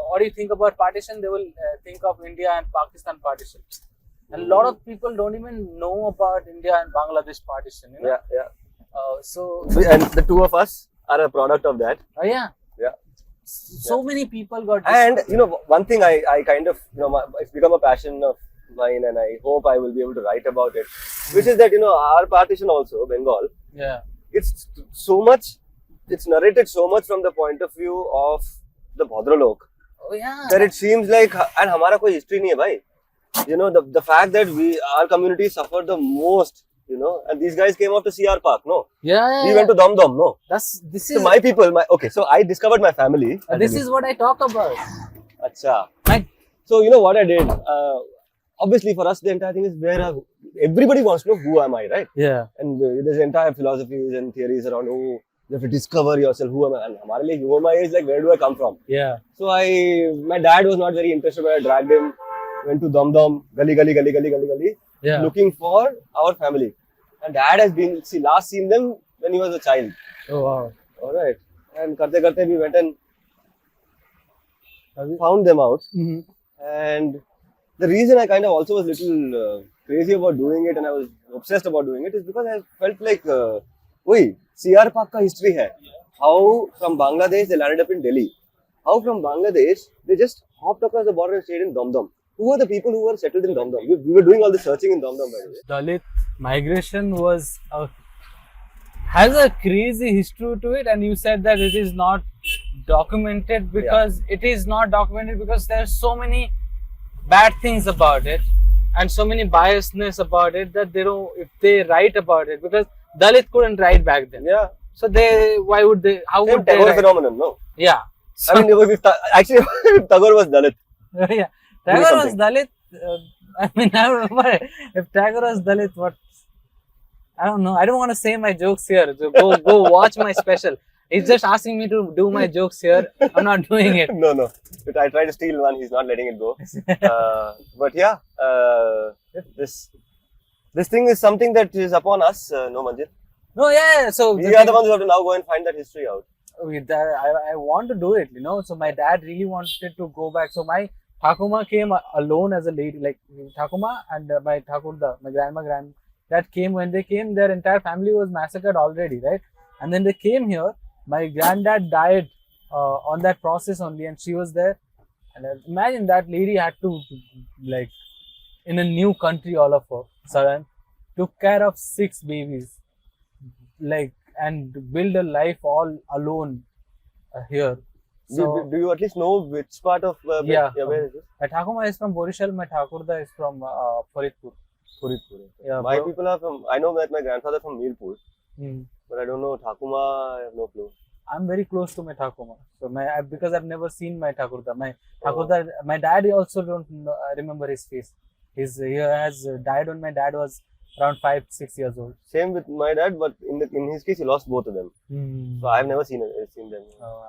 [SPEAKER 2] what do you think about partition? They will think of India and Pakistan partition. And a lot of people don't even know about India and Bangladesh partition.
[SPEAKER 1] Yeah.
[SPEAKER 2] So
[SPEAKER 1] And the two of us are a product of that.
[SPEAKER 2] yeah.
[SPEAKER 1] Yeah.
[SPEAKER 2] So many people got.
[SPEAKER 1] And one thing I kind of it's become a passion of mine, and I hope I will be able to write about it, which is that our partition also, Bengal, it's so much, it's narrated so much from the point of view of the Bhadralok, that it seems like, and हमारा कोई history नहीं है भाई. The fact that our community suffered the most, and these guys came off to CR Park, no?
[SPEAKER 2] Yeah.
[SPEAKER 1] We went to Dom Dom, no?
[SPEAKER 2] This
[SPEAKER 1] So
[SPEAKER 2] is
[SPEAKER 1] my people, so I discovered my family.
[SPEAKER 2] this is what I talk about.
[SPEAKER 1] Acha. So what I did, obviously for us the entire thing is where everybody wants to know who am I, right?
[SPEAKER 2] Yeah.
[SPEAKER 1] And there's entire philosophies and theories around, you have to discover yourself, who am I? And हमारे लिए who am I is like, where do I come from?
[SPEAKER 2] Yeah.
[SPEAKER 1] So my dad was not very interested, but I dragged him, went to Dom Dom, gully, looking for our family. And dad has been, last seen them when he was a child.
[SPEAKER 2] Oh wow.
[SPEAKER 1] Alright. And karte we went and found them out.
[SPEAKER 2] Mm-hmm.
[SPEAKER 1] And the reason I kind of also was a little crazy about doing it, and I was obsessed about doing it, is because I felt like, CR Park ka history hai. How from Bangladesh they landed up in Delhi. How from Bangladesh they just hopped across the border and stayed in Dom Dom. Who were the people who were settled in Dom Dom? We were doing all the searching in Dom Dom, by the way.
[SPEAKER 2] Dalit migration has a crazy history to it, and you said that it is not documented because it is not documented because there's so many bad things about it and so many biasness about it that they don't, if they write about it, because Dalit couldn't write back then.
[SPEAKER 1] Yeah.
[SPEAKER 2] So why would they? How
[SPEAKER 1] Same
[SPEAKER 2] would they?
[SPEAKER 1] Tagore phenomenon, no?
[SPEAKER 2] Yeah. So,
[SPEAKER 1] I mean, it was actually Tagore was Dalit.
[SPEAKER 2] yeah. Tagore was Dalit. I remember if Tagore was Dalit, what? I don't know. I don't want to say my jokes here. So go watch my special. He's just asking me to do my jokes here. I'm not doing it.
[SPEAKER 1] No. But I tried to steal one. He's not letting it go. But yeah, this thing is something that is upon us, no Manjeet?
[SPEAKER 2] No, yeah. So
[SPEAKER 1] we are the ones who have to now go and find that history out.
[SPEAKER 2] I want to do it, So my dad really wanted to go back. So my Thakuma came alone as a lady, like Thakuma and my Thakurda, my granddad came. When they came, their entire family was massacred already, right? And then they came here. My granddad died on that process only, and she was there. And imagine that lady had to, like, in a new country all of a sudden, took care of 6 babies, like, and build a life all alone here. So,
[SPEAKER 1] do you at least know which part of where is it?
[SPEAKER 2] My Thakuma is from Borishal, my Thakurda is from Faridpur. Yeah,
[SPEAKER 1] my people are from, I know that my grandfather from Meerpur, but I don't know Thakuma, I have no clue.
[SPEAKER 2] I'm very close to my Thakuma. So because I've never seen my Thakurda. My Thakurda, my dad also don't remember his face. He has died when my dad was around 5-6 years old.
[SPEAKER 1] Same with my dad, but in his case he lost both of them. So I've never seen them.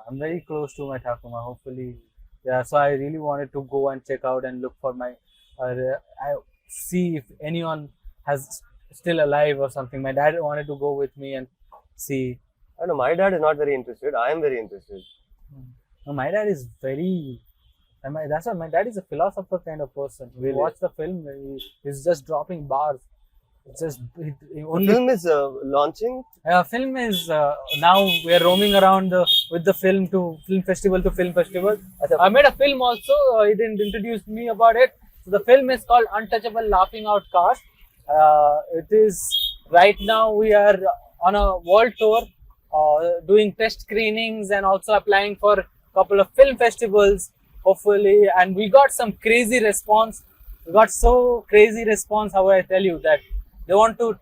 [SPEAKER 2] I'm very close to my Thakuma. Hopefully, yeah. So I really wanted to go and check out and look for my. I see if anyone has still alive or something. My dad wanted to go with me and see.
[SPEAKER 1] I don't know. My dad is not very interested. I am very interested.
[SPEAKER 2] No, my dad is very. That's why my dad is a philosopher kind of person. We watch the film. He's just dropping bars. It's just
[SPEAKER 1] the film is launching.
[SPEAKER 2] Film is now we are roaming around with the film to film festival to film festival. I made a film also. He didn't introduce me about it. So the film is called Untouchable, Laughing Out Cast. It is right now we are on a world tour, doing test screenings and also applying for a couple of film festivals. Hopefully, and we got some crazy response. We got so crazy response. How would I tell you that? They want to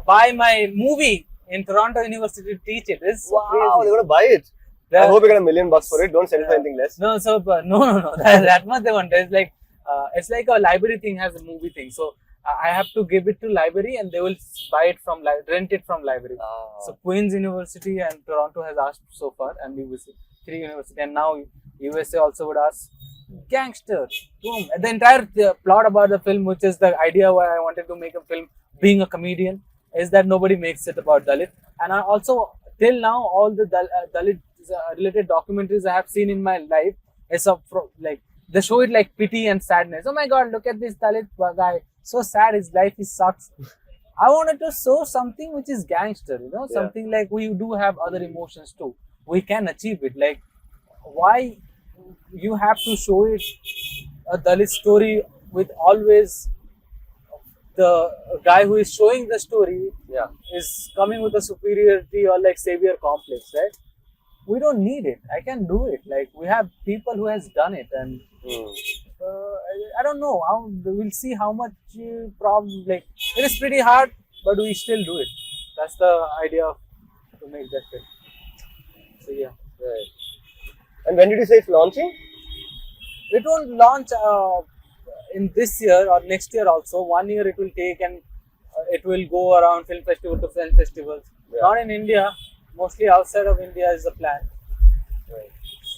[SPEAKER 2] buy my movie in Toronto University to teach it. It's
[SPEAKER 1] wow,
[SPEAKER 2] crazy.
[SPEAKER 1] they're going to buy it. I hope you get $1 million for it. Don't sell it for anything less.
[SPEAKER 2] No, so no. That much they want. It's like a library thing has a movie thing. So I have to give it to library and they will buy it from rent it from library. So Queen's University and Toronto has asked so far, and UBC, 3 universities, and now USA also would ask. Gangster, boom. The entire plot about the film, which is the idea why I wanted to make a film, being a comedian, is that nobody makes it about Dalit. And I also, till now, all the Dalit related documentaries I have seen in my life is they show it like pity and sadness. Oh my God, look at this Dalit guy, so sad, his life sucks. I wanted to show something which is gangster, something like we do have other emotions too. We can achieve it. Like, why you have to show it a Dalit story with always the guy who is showing the story is coming with a superiority or like savior complex, right? We don't need it. I can do it. Like, we have people who has done it, and I don't know how we'll see how much problem. Like, it is pretty hard, but we still do it. That's the idea to make that film. So yeah.
[SPEAKER 1] Right. And when did you say it's launching?
[SPEAKER 2] It won't launch in this year or next year also. 1 year it will take, and it will go around film festival to film festivals. Yeah. Not in India, mostly outside of India is the plan.
[SPEAKER 1] Right.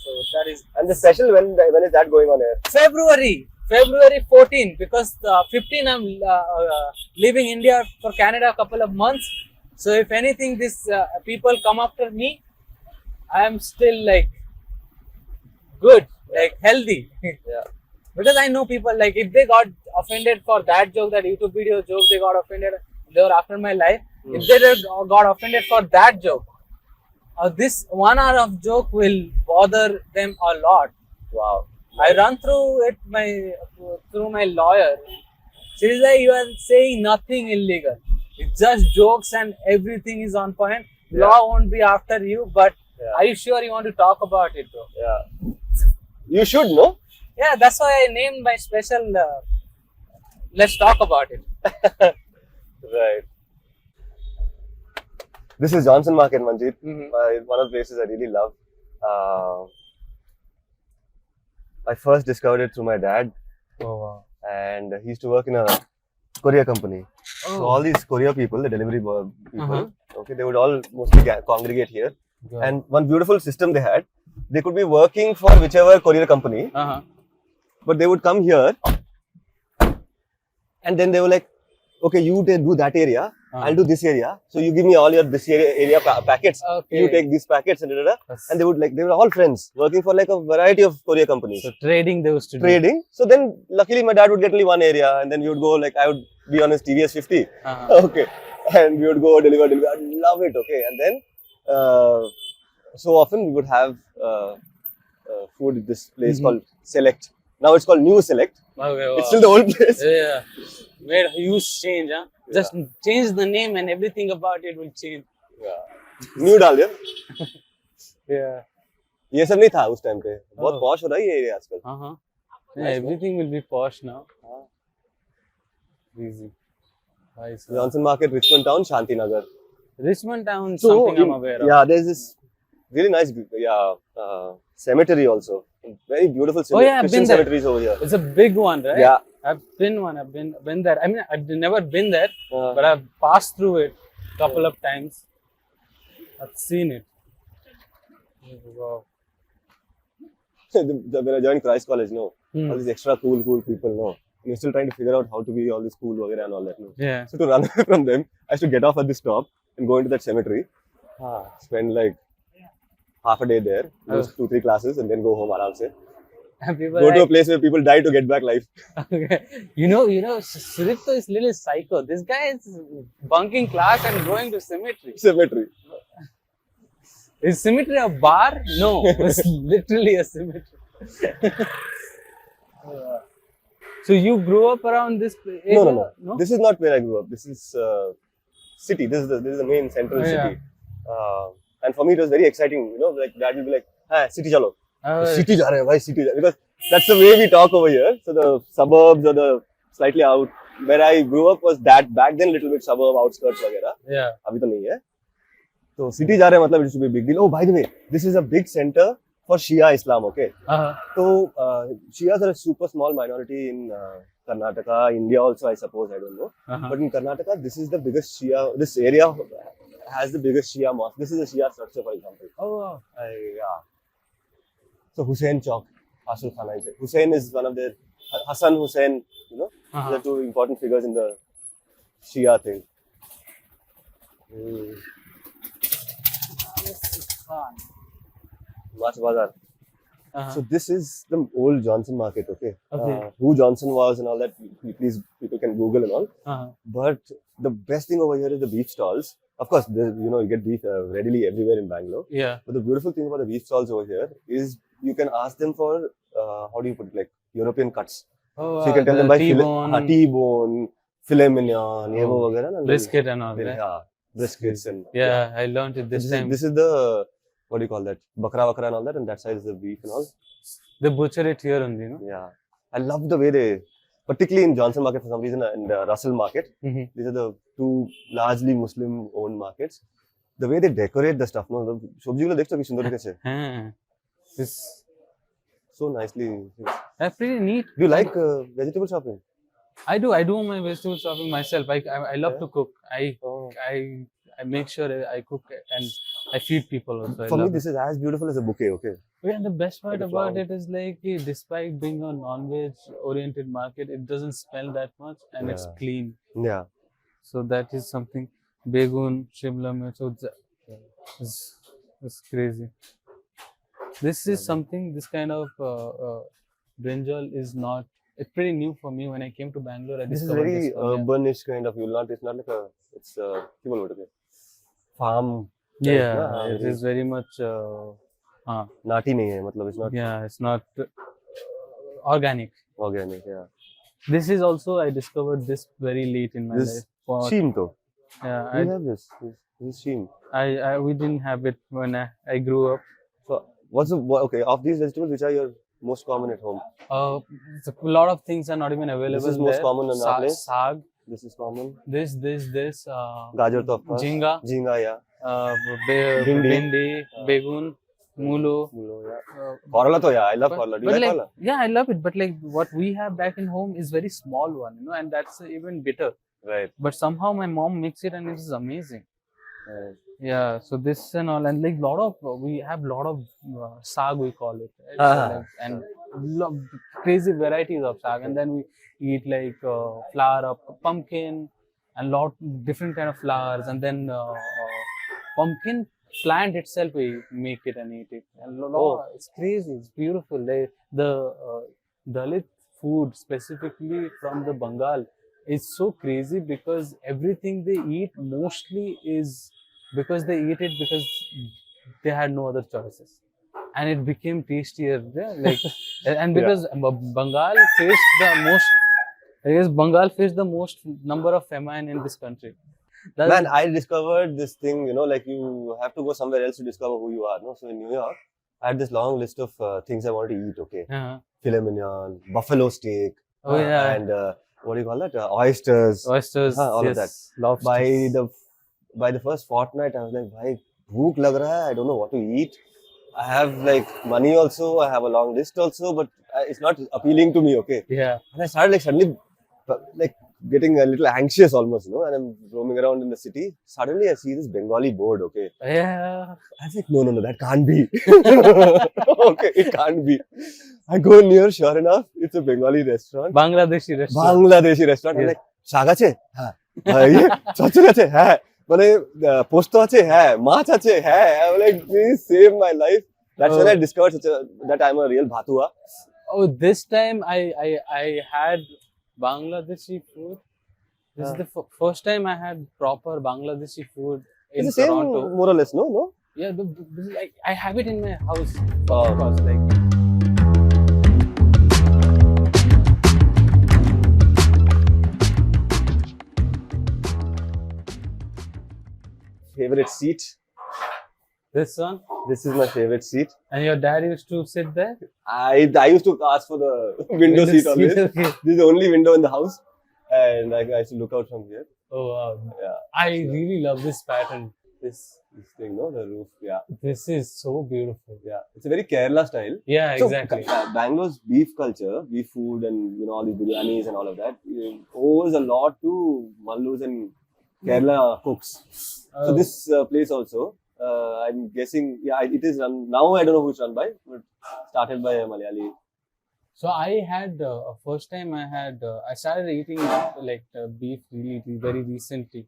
[SPEAKER 2] So that is.
[SPEAKER 1] And the special, when is that going on air?
[SPEAKER 2] February 14, because 15 I'm leaving India for Canada a couple of months. So if anything, this people come after me, I am still like good, like healthy.
[SPEAKER 1] Yeah.
[SPEAKER 2] Because I know people, like, if they got offended for that joke, that YouTube video joke, they got offended, they were after my life. If they got offended for that joke, this 1 hour of joke will bother them a lot.
[SPEAKER 1] Wow.
[SPEAKER 2] I run through it through my lawyer. She's like, you are saying nothing illegal. It's just jokes and everything is on point.
[SPEAKER 1] Yeah.
[SPEAKER 2] Law won't be after you, but are you sure you want to talk about it, bro?
[SPEAKER 1] Yeah. You should know.
[SPEAKER 2] Yeah, that's why I named my special. Let's talk about it.
[SPEAKER 1] Right. This is Johnson Market, Manjeet.
[SPEAKER 2] Mm-hmm.
[SPEAKER 1] One of the places I really love. I first discovered it through my dad.
[SPEAKER 2] Oh wow.
[SPEAKER 1] And he used to work in a courier company.
[SPEAKER 2] Oh.
[SPEAKER 1] So all these courier people, the delivery people, okay, they would all mostly congregate here.
[SPEAKER 2] Yeah.
[SPEAKER 1] And one beautiful system they had, they could be working for whichever courier company, but they would come here and then they were like, okay, you do that area, I'll do this area. So you give me all your this area packets.
[SPEAKER 2] Okay.
[SPEAKER 1] You take these packets and and they were all friends working for like a variety of courier companies.
[SPEAKER 2] So trading they used to do.
[SPEAKER 1] Trading. So then luckily my dad would get only one area, and then we would go, like, I would be on his TVS 50. Okay. And we would go deliver. I'd love it. Okay. And then so often we would have food at this place called Select. Now it's called New Select.
[SPEAKER 2] Okay, wow.
[SPEAKER 1] It's still the old place.
[SPEAKER 2] Yeah. Made a huge change, huh? Just change the name and everything about it will change.
[SPEAKER 1] Yeah. New डाल दिया.
[SPEAKER 2] Yeah.
[SPEAKER 1] ये सब नहीं था उस time पे. बहुत posh हो रहा है ये area आजकल.
[SPEAKER 2] Yeah, everything will be posh now. Easy. Nice.
[SPEAKER 1] Johnson Market, Richmond Town, Shanti Nagar.
[SPEAKER 2] Richmond Town, something I'm aware of.
[SPEAKER 1] Yeah, there's this really nice, cemetery also. Very beautiful Christian cemeteries over here.
[SPEAKER 2] It's a big one, right?
[SPEAKER 1] Yeah.
[SPEAKER 2] I've been there. I mean, I've never been there, but I've passed through it a couple of times. I've seen it. Wow.
[SPEAKER 1] When I joined Christ College, all these extra cool people, and you're still trying to figure out how to be all this cool and all that.
[SPEAKER 2] Yeah.
[SPEAKER 1] So to run away from them, I used to get off at the stop and go into that cemetery, spend like half a day there, do 2-3 classes, and then go home around se. Go to a place where people die to get back life.
[SPEAKER 2] Okay. You know, Sudipto is little psycho. This guy is bunking class and going to cemetery.
[SPEAKER 1] Cemetery.
[SPEAKER 2] Is cemetery a bar? No, it's literally a cemetery. So you grew up around this area?
[SPEAKER 1] No. This is not where I grew up. This is city. This is the main central city. And for me, it was very exciting. Like dad will be like, city chalo. City ja rahe hai, why city ja rahe? Because that's the way we talk over here. So the suburbs or the slightly out, where I grew up was that back then little bit suburb outskirts वगैरह.
[SPEAKER 2] Yeah.
[SPEAKER 1] अभी तो नहीं है. So city जा रहे हैं मतलब it should be a big deal. Oh, by the way, this is a big center for Shia Islam. Okay. So Shias are a super small minority in Karnataka, India also, I suppose. I don't know. But in Karnataka, this is the biggest Shia. This area has the biggest Shia mosque. This is a Shia structure, for example.
[SPEAKER 2] Oh, wow.
[SPEAKER 1] Yeah. So Hussain Chowk, Hasul Khana is it. Hussain is one of the Hassan Hussain. You know, the two important figures in the Shia thing. March Bazar. So this is the old Johnson market, okay? Who Johnson was and all that, please, people can Google and all. But the best thing over here is the beef stalls. Of course, you get beef readily everywhere in Bangalore.
[SPEAKER 2] Yeah.
[SPEAKER 1] But the beautiful thing about the beef stalls over here is you can ask them for, how do you put it, like European cuts. So you can tell them by T-bone, filet mignon,
[SPEAKER 2] brisket and all that.
[SPEAKER 1] Yeah, briskets and...
[SPEAKER 2] Yeah, I learned it this time.
[SPEAKER 1] This is the, what do you call that? Bakra and all that, and that side is the beef and all.
[SPEAKER 2] They butcher it here only, no?
[SPEAKER 1] Yeah. I love the way they, particularly in Johnson Market for some reason, and Russell Market, these are the two largely Muslim-owned markets. The way they decorate the stuff, no?
[SPEAKER 2] It's
[SPEAKER 1] so nicely.
[SPEAKER 2] pretty neat.
[SPEAKER 1] Do you like vegetable shopping?
[SPEAKER 2] I do my vegetable shopping myself. I love to cook. I make sure I cook and I feed people also.
[SPEAKER 1] For me, this is as beautiful as a bouquet, okay?
[SPEAKER 2] Yeah, and the best part about it is like, despite being a non-veg oriented market, it doesn't smell that much and it's clean.
[SPEAKER 1] Yeah.
[SPEAKER 2] So that is something. Begun, Shimla mirch, it's crazy. This is something, this kind of brinjal is not, it's pretty new for me. When I came to Bangalore,
[SPEAKER 1] This is very urbanish kind of, it's not like a, it's farm.
[SPEAKER 2] Yeah, it is very much,
[SPEAKER 1] Nati nahi hai, matlab it's not.
[SPEAKER 2] Yeah, it's not organic.
[SPEAKER 1] Organic, yeah.
[SPEAKER 2] This is also, I discovered this very late in my life.
[SPEAKER 1] Sheem though.
[SPEAKER 2] Yeah,
[SPEAKER 1] I have this. This is sheem.
[SPEAKER 2] We didn't have it when I grew up.
[SPEAKER 1] So, okay, of these vegetables, which are your most common at home?
[SPEAKER 2] A lot of things are not even available.
[SPEAKER 1] This is most common in our place.
[SPEAKER 2] Saag.
[SPEAKER 1] This is common.
[SPEAKER 2] This.
[SPEAKER 1] Gajar to of course.
[SPEAKER 2] Jhinga,
[SPEAKER 1] yeah.
[SPEAKER 2] Bindi, Begun, Mulo.
[SPEAKER 1] Yeah. Korala to, yeah, I love korala. Do you like korala?
[SPEAKER 2] Yeah, I love it. But like what we have back in home is very small one, and that's even bitter.
[SPEAKER 1] Right.
[SPEAKER 2] But somehow my mom makes it and it is amazing.
[SPEAKER 1] Right.
[SPEAKER 2] Yeah, so this and all, and like we have lot of saag, we call it, right? And crazy varieties of saag, and then we eat like flour of pumpkin and lot different kind of flowers, and then pumpkin plant itself we make it and eat it, and it's crazy, it's beautiful. The Dalit food specifically from the Bengal is so crazy because everything they eat mostly is because they eat it because they had no other choices, and it became tastier. And because Bengal faced the most number of famine in this country.
[SPEAKER 1] Man, I discovered this thing. Like you have to go somewhere else to discover who you are. No, so in New York, I had this long list of things I wanted to eat. Okay, filet mignon, buffalo steak, and what do you call that? Oysters, all of that.
[SPEAKER 2] Lobsters.
[SPEAKER 1] By the first fortnight, I was like, "Bhai, bhook lag raha hai. I don't know what to eat. I have like money also. I have a long list also, but it's not appealing to me." Okay.
[SPEAKER 2] Yeah.
[SPEAKER 1] And I started suddenly getting a little anxious almost, and I'm roaming around in the city. Suddenly, I see this Bengali board. Okay.
[SPEAKER 2] Yeah.
[SPEAKER 1] I was like, no, that can't be. Okay, it can't be. I go near, sure enough, it's a Bengali restaurant.
[SPEAKER 2] Bangladeshi restaurant.
[SPEAKER 1] I'm like, শাক আছে? হ্যাঁ। চচ্চড়ি আছে? হ্যাঁ। মানে পোস্ত আছে? হ্যাঁ। মাছ আছে? হ্যাঁ। I'm like, please save my life. That's when I discovered that I'm a real Matua.
[SPEAKER 2] Oh, this time I had Bangladeshi food. This is the first time I had proper Bangladeshi food in
[SPEAKER 1] It's the same,
[SPEAKER 2] Toronto.
[SPEAKER 1] more or less, no?
[SPEAKER 2] Yeah, this is like I have it in my house. Of course, like.
[SPEAKER 1] Favorite seat?
[SPEAKER 2] This one?
[SPEAKER 1] This is my favorite seat.
[SPEAKER 2] And your dad used to sit there?
[SPEAKER 1] I used to ask for the window seat always.
[SPEAKER 2] Okay.
[SPEAKER 1] This is the only window in the house. And I used to look out from here.
[SPEAKER 2] Oh wow.
[SPEAKER 1] Yeah.
[SPEAKER 2] I really love this pattern. this.
[SPEAKER 1] This thing, no, the roof. Yeah,
[SPEAKER 2] This is so beautiful.
[SPEAKER 1] yeah. It's a very Kerala style.
[SPEAKER 2] Yeah,
[SPEAKER 1] So,
[SPEAKER 2] exactly.
[SPEAKER 1] Bangalore's beef culture, beef food, and all these biryanis and all of that owes a lot to Mallus and Kerala cooks. So
[SPEAKER 2] Oh.
[SPEAKER 1] this place also, I'm guessing, yeah, it is run now. I don't know who it's run by, but started by a Malayali.
[SPEAKER 2] So I had first time I started eating like beef really very recently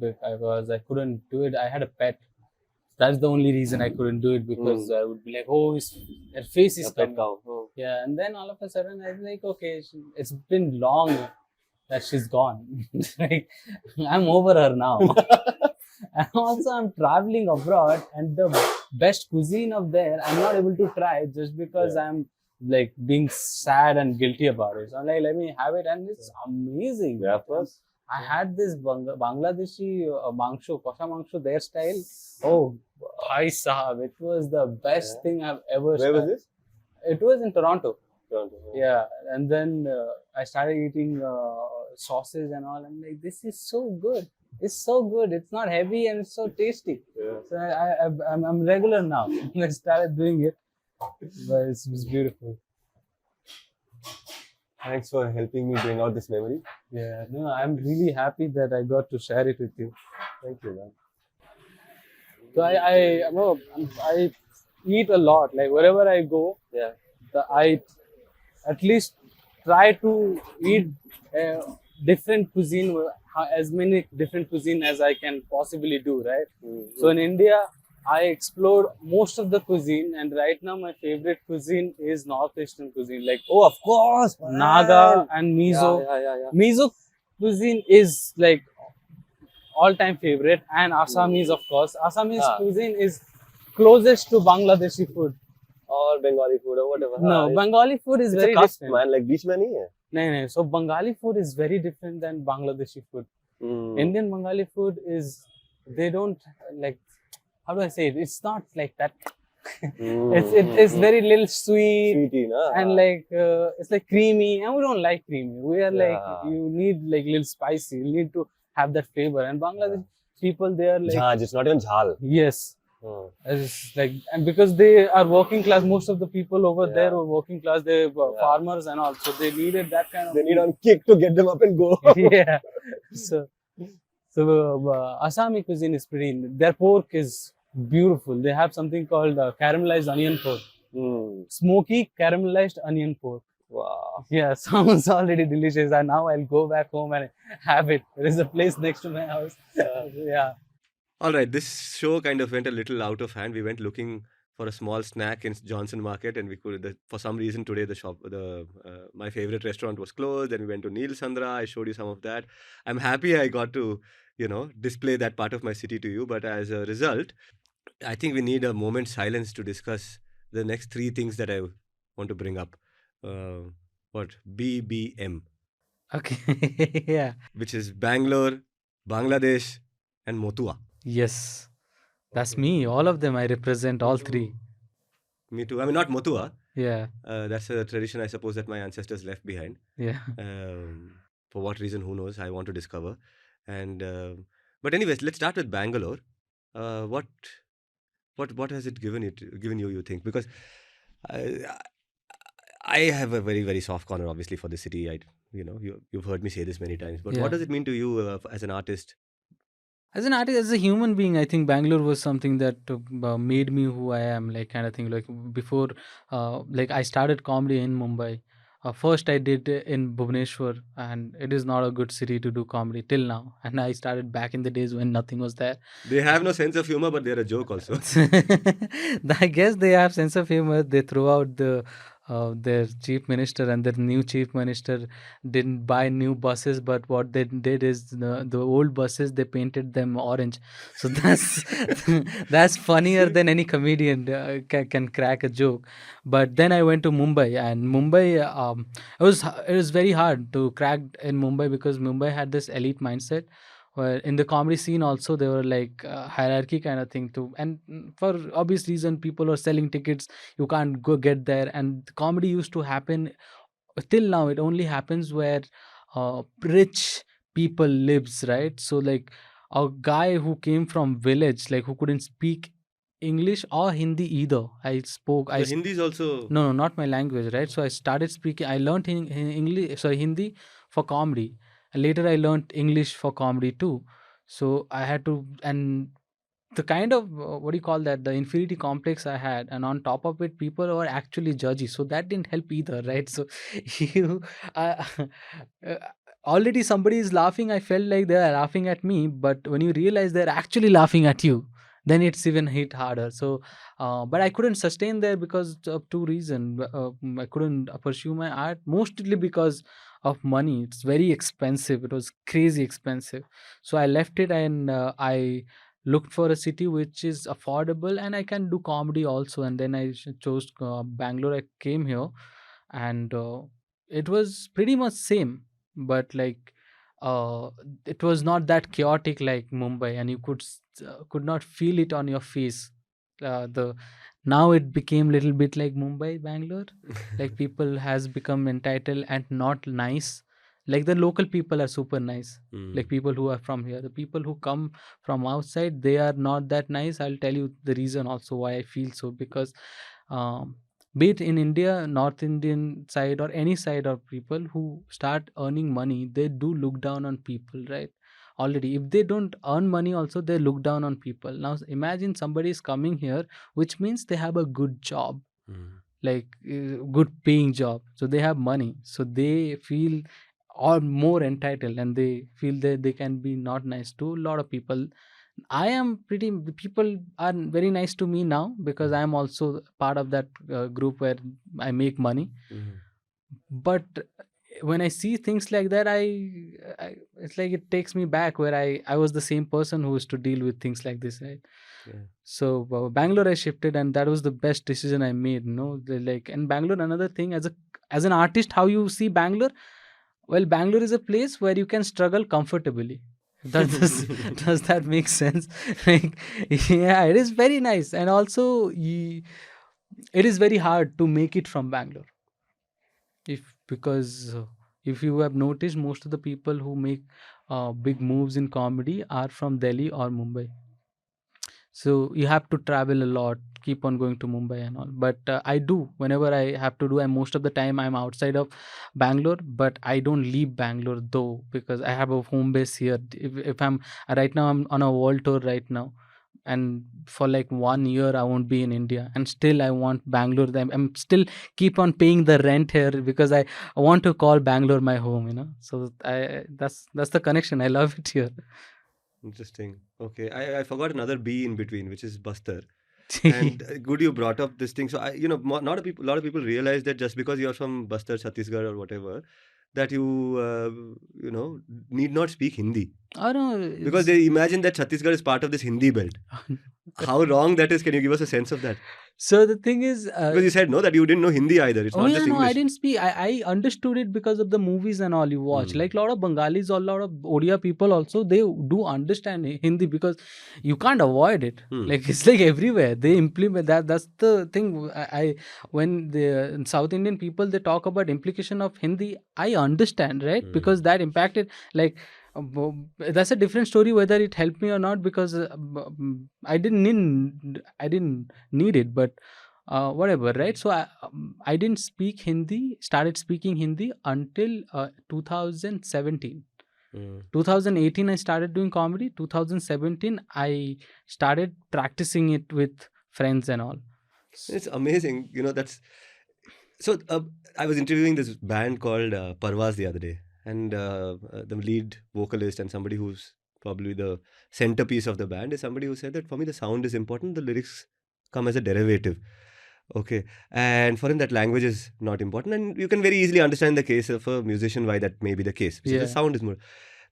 [SPEAKER 2] because I couldn't do it. I had a pet. That's the only reason I couldn't do it because I would be like, oh, her face is
[SPEAKER 1] A pet
[SPEAKER 2] coming.
[SPEAKER 1] cow. Oh.
[SPEAKER 2] Yeah, and then all of a sudden I was like, okay, it's been long that she's gone. Like I'm over her now. And also I'm traveling abroad and the best cuisine of there I'm not able to try just because I'm like being sad and guilty about it. So I'm like, let me have it, and it's amazing.
[SPEAKER 1] Yeah, of course.
[SPEAKER 2] I had this Bangladeshi mangsho, kosha mangsho, their style. Oh, bhai sahab, it was the best thing I've ever.
[SPEAKER 1] Where was this?
[SPEAKER 2] It was in Toronto.
[SPEAKER 1] Toronto.
[SPEAKER 2] Yeah, and then I started eating sauces and all. I'm like, this is so good. It's so good. It's not heavy and it's so tasty.
[SPEAKER 1] Yeah.
[SPEAKER 2] So I'm regular now. I started doing it, but it's beautiful.
[SPEAKER 1] Thanks for helping me bring out this memory.
[SPEAKER 2] Yeah, no, I'm really happy that I got to share it with you.
[SPEAKER 1] Thank you, man.
[SPEAKER 2] So I eat a lot. Like wherever I go,
[SPEAKER 1] Yeah.
[SPEAKER 2] I at least try to eat different cuisine, as many different cuisine as I can possibly do. Right. So in India, I explored most of the cuisine, and right now my favorite cuisine is northeastern cuisine, like
[SPEAKER 1] Oh, of course.
[SPEAKER 2] Naga and Mizo.
[SPEAKER 1] Yeah.
[SPEAKER 2] Mizo cuisine is like all-time favorite, and Assamese, of course. Assamese cuisine is closest to Bangladeshi food.
[SPEAKER 1] Or Bengali food or whatever.
[SPEAKER 2] No, Bengali food is
[SPEAKER 1] it's
[SPEAKER 2] very
[SPEAKER 1] a cusp,
[SPEAKER 2] different.
[SPEAKER 1] man. Like beach mein nahi hai.
[SPEAKER 2] No. So Bengali food is very different than Bangladeshi food. Indian Bengali food is, they don't like, how do I say it? It's not like that. It's very little sweet.
[SPEAKER 1] Sweetie, na?
[SPEAKER 2] And like it's like creamy, and we don't like creamy. We are like, you need like little spicy. You need to have that flavor. And Bangladesh people, they are like,
[SPEAKER 1] Jhaaj, it's not even jhal.
[SPEAKER 2] yes. It's like, and because they are working class, most of the people over there were working class. They were farmers and all, so they needed that kind of.
[SPEAKER 1] They need on kick to get them up and go.
[SPEAKER 2] Yeah. So Assami cuisine is pretty. Their pork is beautiful. They have something called caramelized onion pork. Smoky caramelized onion pork.
[SPEAKER 1] Wow.
[SPEAKER 2] Yeah, sounds already delicious. And now I'll go back home and have it. There is a place next to my house. Yeah.
[SPEAKER 1] All right, this show kind of went a little out of hand. We went looking for a small snack in Johnson Market, and we could. For some reason today, my favorite restaurant was closed, and we went to newslaundry. I showed you some of that. I'm happy I got to, display that part of my city to you. But as a result, I think we need a moment's silence to discuss the next three things that I want to bring up. BBM,
[SPEAKER 2] Okay. Yeah.
[SPEAKER 1] which is Bangalore, Bangladesh, and Matua.
[SPEAKER 2] Yes. That's me. All of them. I represent all three.
[SPEAKER 1] Me too. I mean, not Matua.
[SPEAKER 2] Yeah.
[SPEAKER 1] That's a tradition, I suppose, that my ancestors left behind.
[SPEAKER 2] Yeah.
[SPEAKER 1] For what reason, who knows? I want to discover. And but anyways, let's start with Bangalore. What has it given you? You think? Because I have a very, very soft corner, obviously, for the city. You've heard me say this many times. But what does it mean to you as an artist?
[SPEAKER 2] As an artist, as a human being, I think Bangalore was something that made me who I am, like kind of thing. Like before, like I started comedy in Mumbai. First, I did in Bhubaneswar, and it is not a good city to do comedy till now. And I started back in the days when nothing was there.
[SPEAKER 1] They have no sense of humor, but they're a joke also.
[SPEAKER 2] I guess they have sense of humor. They threw out their chief minister, and their new chief minister didn't buy new buses, but what they did is the old buses, they painted them orange. So that's that's funnier than any comedian can crack a joke. But then I went to Mumbai, and Mumbai, it was very hard to crack in Mumbai because Mumbai had this elite mindset. Where in the comedy scene also they were like hierarchy kind of thing too, and for obvious reason people are selling tickets, you can't go get there, and comedy used to happen till now. It only happens where rich people lives, right? So like
[SPEAKER 4] a guy who came from village, like who couldn't speak English or Hindi either.
[SPEAKER 1] So Hindi is also.
[SPEAKER 4] No, not my language, right? So I started speaking. I learned English, sorry, Hindi for comedy. And later I learned English for comedy too. So I had to, and the kind of what do you call that? The inferiority complex I had, and on top of it, people were actually judgy. So that didn't help either, right? So you, uh, uh, already somebody is laughing. I felt like they are laughing at me, but when you realize they're actually laughing at you, then it's even hit harder. So but I couldn't sustain there because of two reasons. I couldn't pursue my art mostly because of money. It's very expensive. It was crazy expensive. So I left it, and I looked for a city which is affordable and I can do comedy also. And then I chose Bangalore. I came here, and it was pretty much same, but like uh, it was not that chaotic like Mumbai, and you could not feel it on your face. The Now it became little bit like Mumbai, Bangalore. Like people has become entitled and not nice. Like the local people are super nice. Like people who are from here, the people who come from outside, they are not that nice. I'll tell you the reason also why I feel so. Because um, be it in India, North Indian side or any side of people who start earning money, they do look down on people, right? Already, if they don't earn money, also they look down on people. Now, imagine somebody is coming here, which means they have a good job, like good paying job, so they have money, so they feel or more entitled, and they feel that they can be not nice to a lot of people. I am pretty, people are very nice to me now because I am also part of that group where I make money. But when I see things like that, I it's like it takes me back where I was the same person who used to deal with things like this, right?
[SPEAKER 1] Yeah.
[SPEAKER 4] So Bangalore I shifted, and that was the best decision I made. Like, and Bangalore, another thing, as an artist, how you see Bangalore? Well, Bangalore is a place where you can struggle comfortably. Does that make sense? Like, yeah, it is very nice, and also it is very hard to make it from Bangalore. Because if you have noticed, most of the people who make big moves in comedy are from Delhi or Mumbai. So you have to travel a lot, keep on going to Mumbai and all. But I do whenever I have to do, and most of the time I'm outside of Bangalore, but I don't leave Bangalore though, because I have a home base here. If I'm right now, I'm on a world tour right now, and for like 1 year I won't be in India, and still I want Bangalore. I'm still keep on paying the rent here because I want to call Bangalore my home. So that's the connection. I love it here.
[SPEAKER 1] Interesting. Okay, I forgot another B in between, which is Bastar. And good you brought up this thing. So not a lot of people realize that just because you're from Bastar, Chhattisgarh, or whatever, that you need not speak Hindi,
[SPEAKER 4] Oh no,
[SPEAKER 1] because they imagine that Chhattisgarh is part of this Hindi belt. How wrong that is? Can you give us a sense of that?
[SPEAKER 4] So the thing is,
[SPEAKER 1] Because you said no, that you didn't know Hindi either. It's not just English.
[SPEAKER 4] I didn't speak. I understood it because of the movies and all you watch. Like a lot of Bengalis or a lot of Odia people also, they do understand Hindi because you can't avoid it. Like it's like everywhere they implement that. That's the thing. When the South Indian people, they talk about implication of Hindi, I understand, right? Because that impacted, like. That's a different story whether it helped me or not, because I didn't need it, but whatever, right? So I didn't started speaking Hindi until 2017. 2018 I started doing comedy. 2017 I started practicing it with friends and all.
[SPEAKER 1] It's amazing, that's so. I was interviewing this band called Parvaz the other day, and the lead vocalist and somebody who's probably the centerpiece of the band is somebody who said that for me the sound is important, the lyrics come as a derivative. Okay, and for him that language is not important, and you can very easily understand the case of a musician why that may be the case. So the sound is more.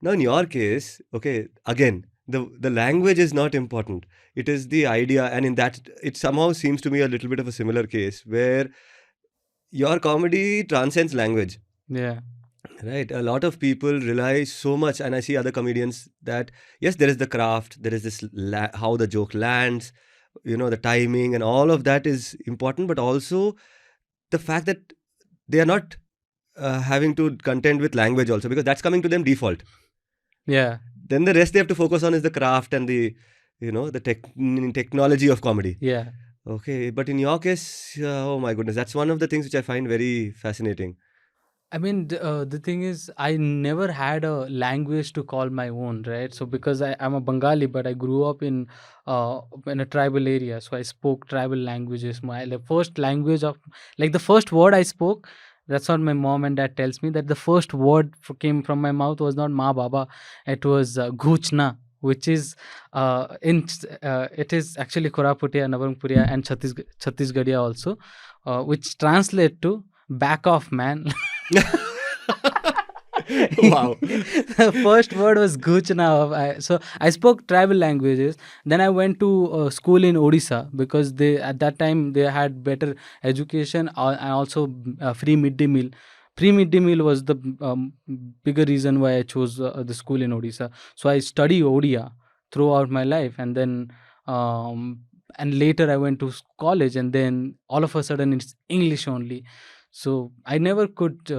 [SPEAKER 1] Now in your case, okay, again the language is not important. It is the idea, and in that it somehow seems to me a little bit of a similar case where your comedy transcends language.
[SPEAKER 4] Yeah.
[SPEAKER 1] Right. A lot of people rely so much, and I see other comedians that, yes, there is the craft, there is this how the joke lands, the timing and all of that is important, but also the fact that they are not having to contend with language also, because that's coming to them default.
[SPEAKER 4] Yeah.
[SPEAKER 1] then the rest they have to focus on is the craft and the, the technology of comedy.
[SPEAKER 4] Yeah.
[SPEAKER 1] Okay, but in your case, oh my goodness, that's one of the things which I find very fascinating.
[SPEAKER 4] I mean, the thing is, I never had a language to call my own, right? So because I'm a Bengali, but I grew up in a tribal area, so I spoke tribal languages. The first language of, like, the first word I spoke. That's what my mom and dad tells me, that the first word came from my mouth was not ma baba, it was guchna, which is it is actually Koraputia, Nabarangpuria, and Chhattisgarhia also, which translate to back off, man.
[SPEAKER 1] Wow.
[SPEAKER 4] The first word was Guchna. So I spoke tribal languages. Then I went to school in Odisha, because they, at that time, they had better education, and also free midday meal. Free midday meal was the bigger reason why I chose the school in Odisha. So I study Odia throughout my life, and then and later I went to college, and then all of a sudden it's English only. So I never could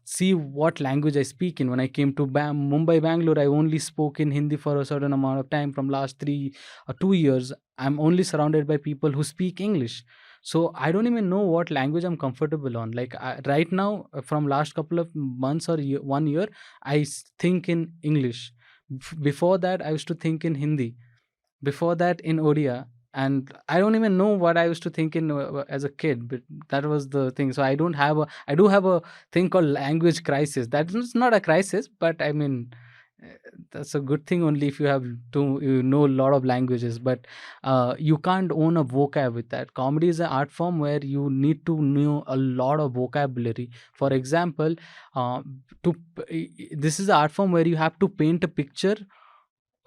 [SPEAKER 4] see what language I speak in. When I came to Mumbai, Bangalore, I only spoke in Hindi for a certain amount of time. From last 2 years, I'm only surrounded by people who speak English. So I don't even know what language I'm comfortable on. Like, right now, from last couple of months or 1 year, I think in English. Before that, I used to think in Hindi. Before that, in Odia. And I don't even know what I used to think in as a kid, but that was the thing. So I do have a thing called language crisis. That is not a crisis, but I mean, that's a good thing only if you know a lot of languages. But you can't own a vocab with that. Comedy is an art form where you need to know a lot of vocabulary. For example, this is an art form where you have to paint a picture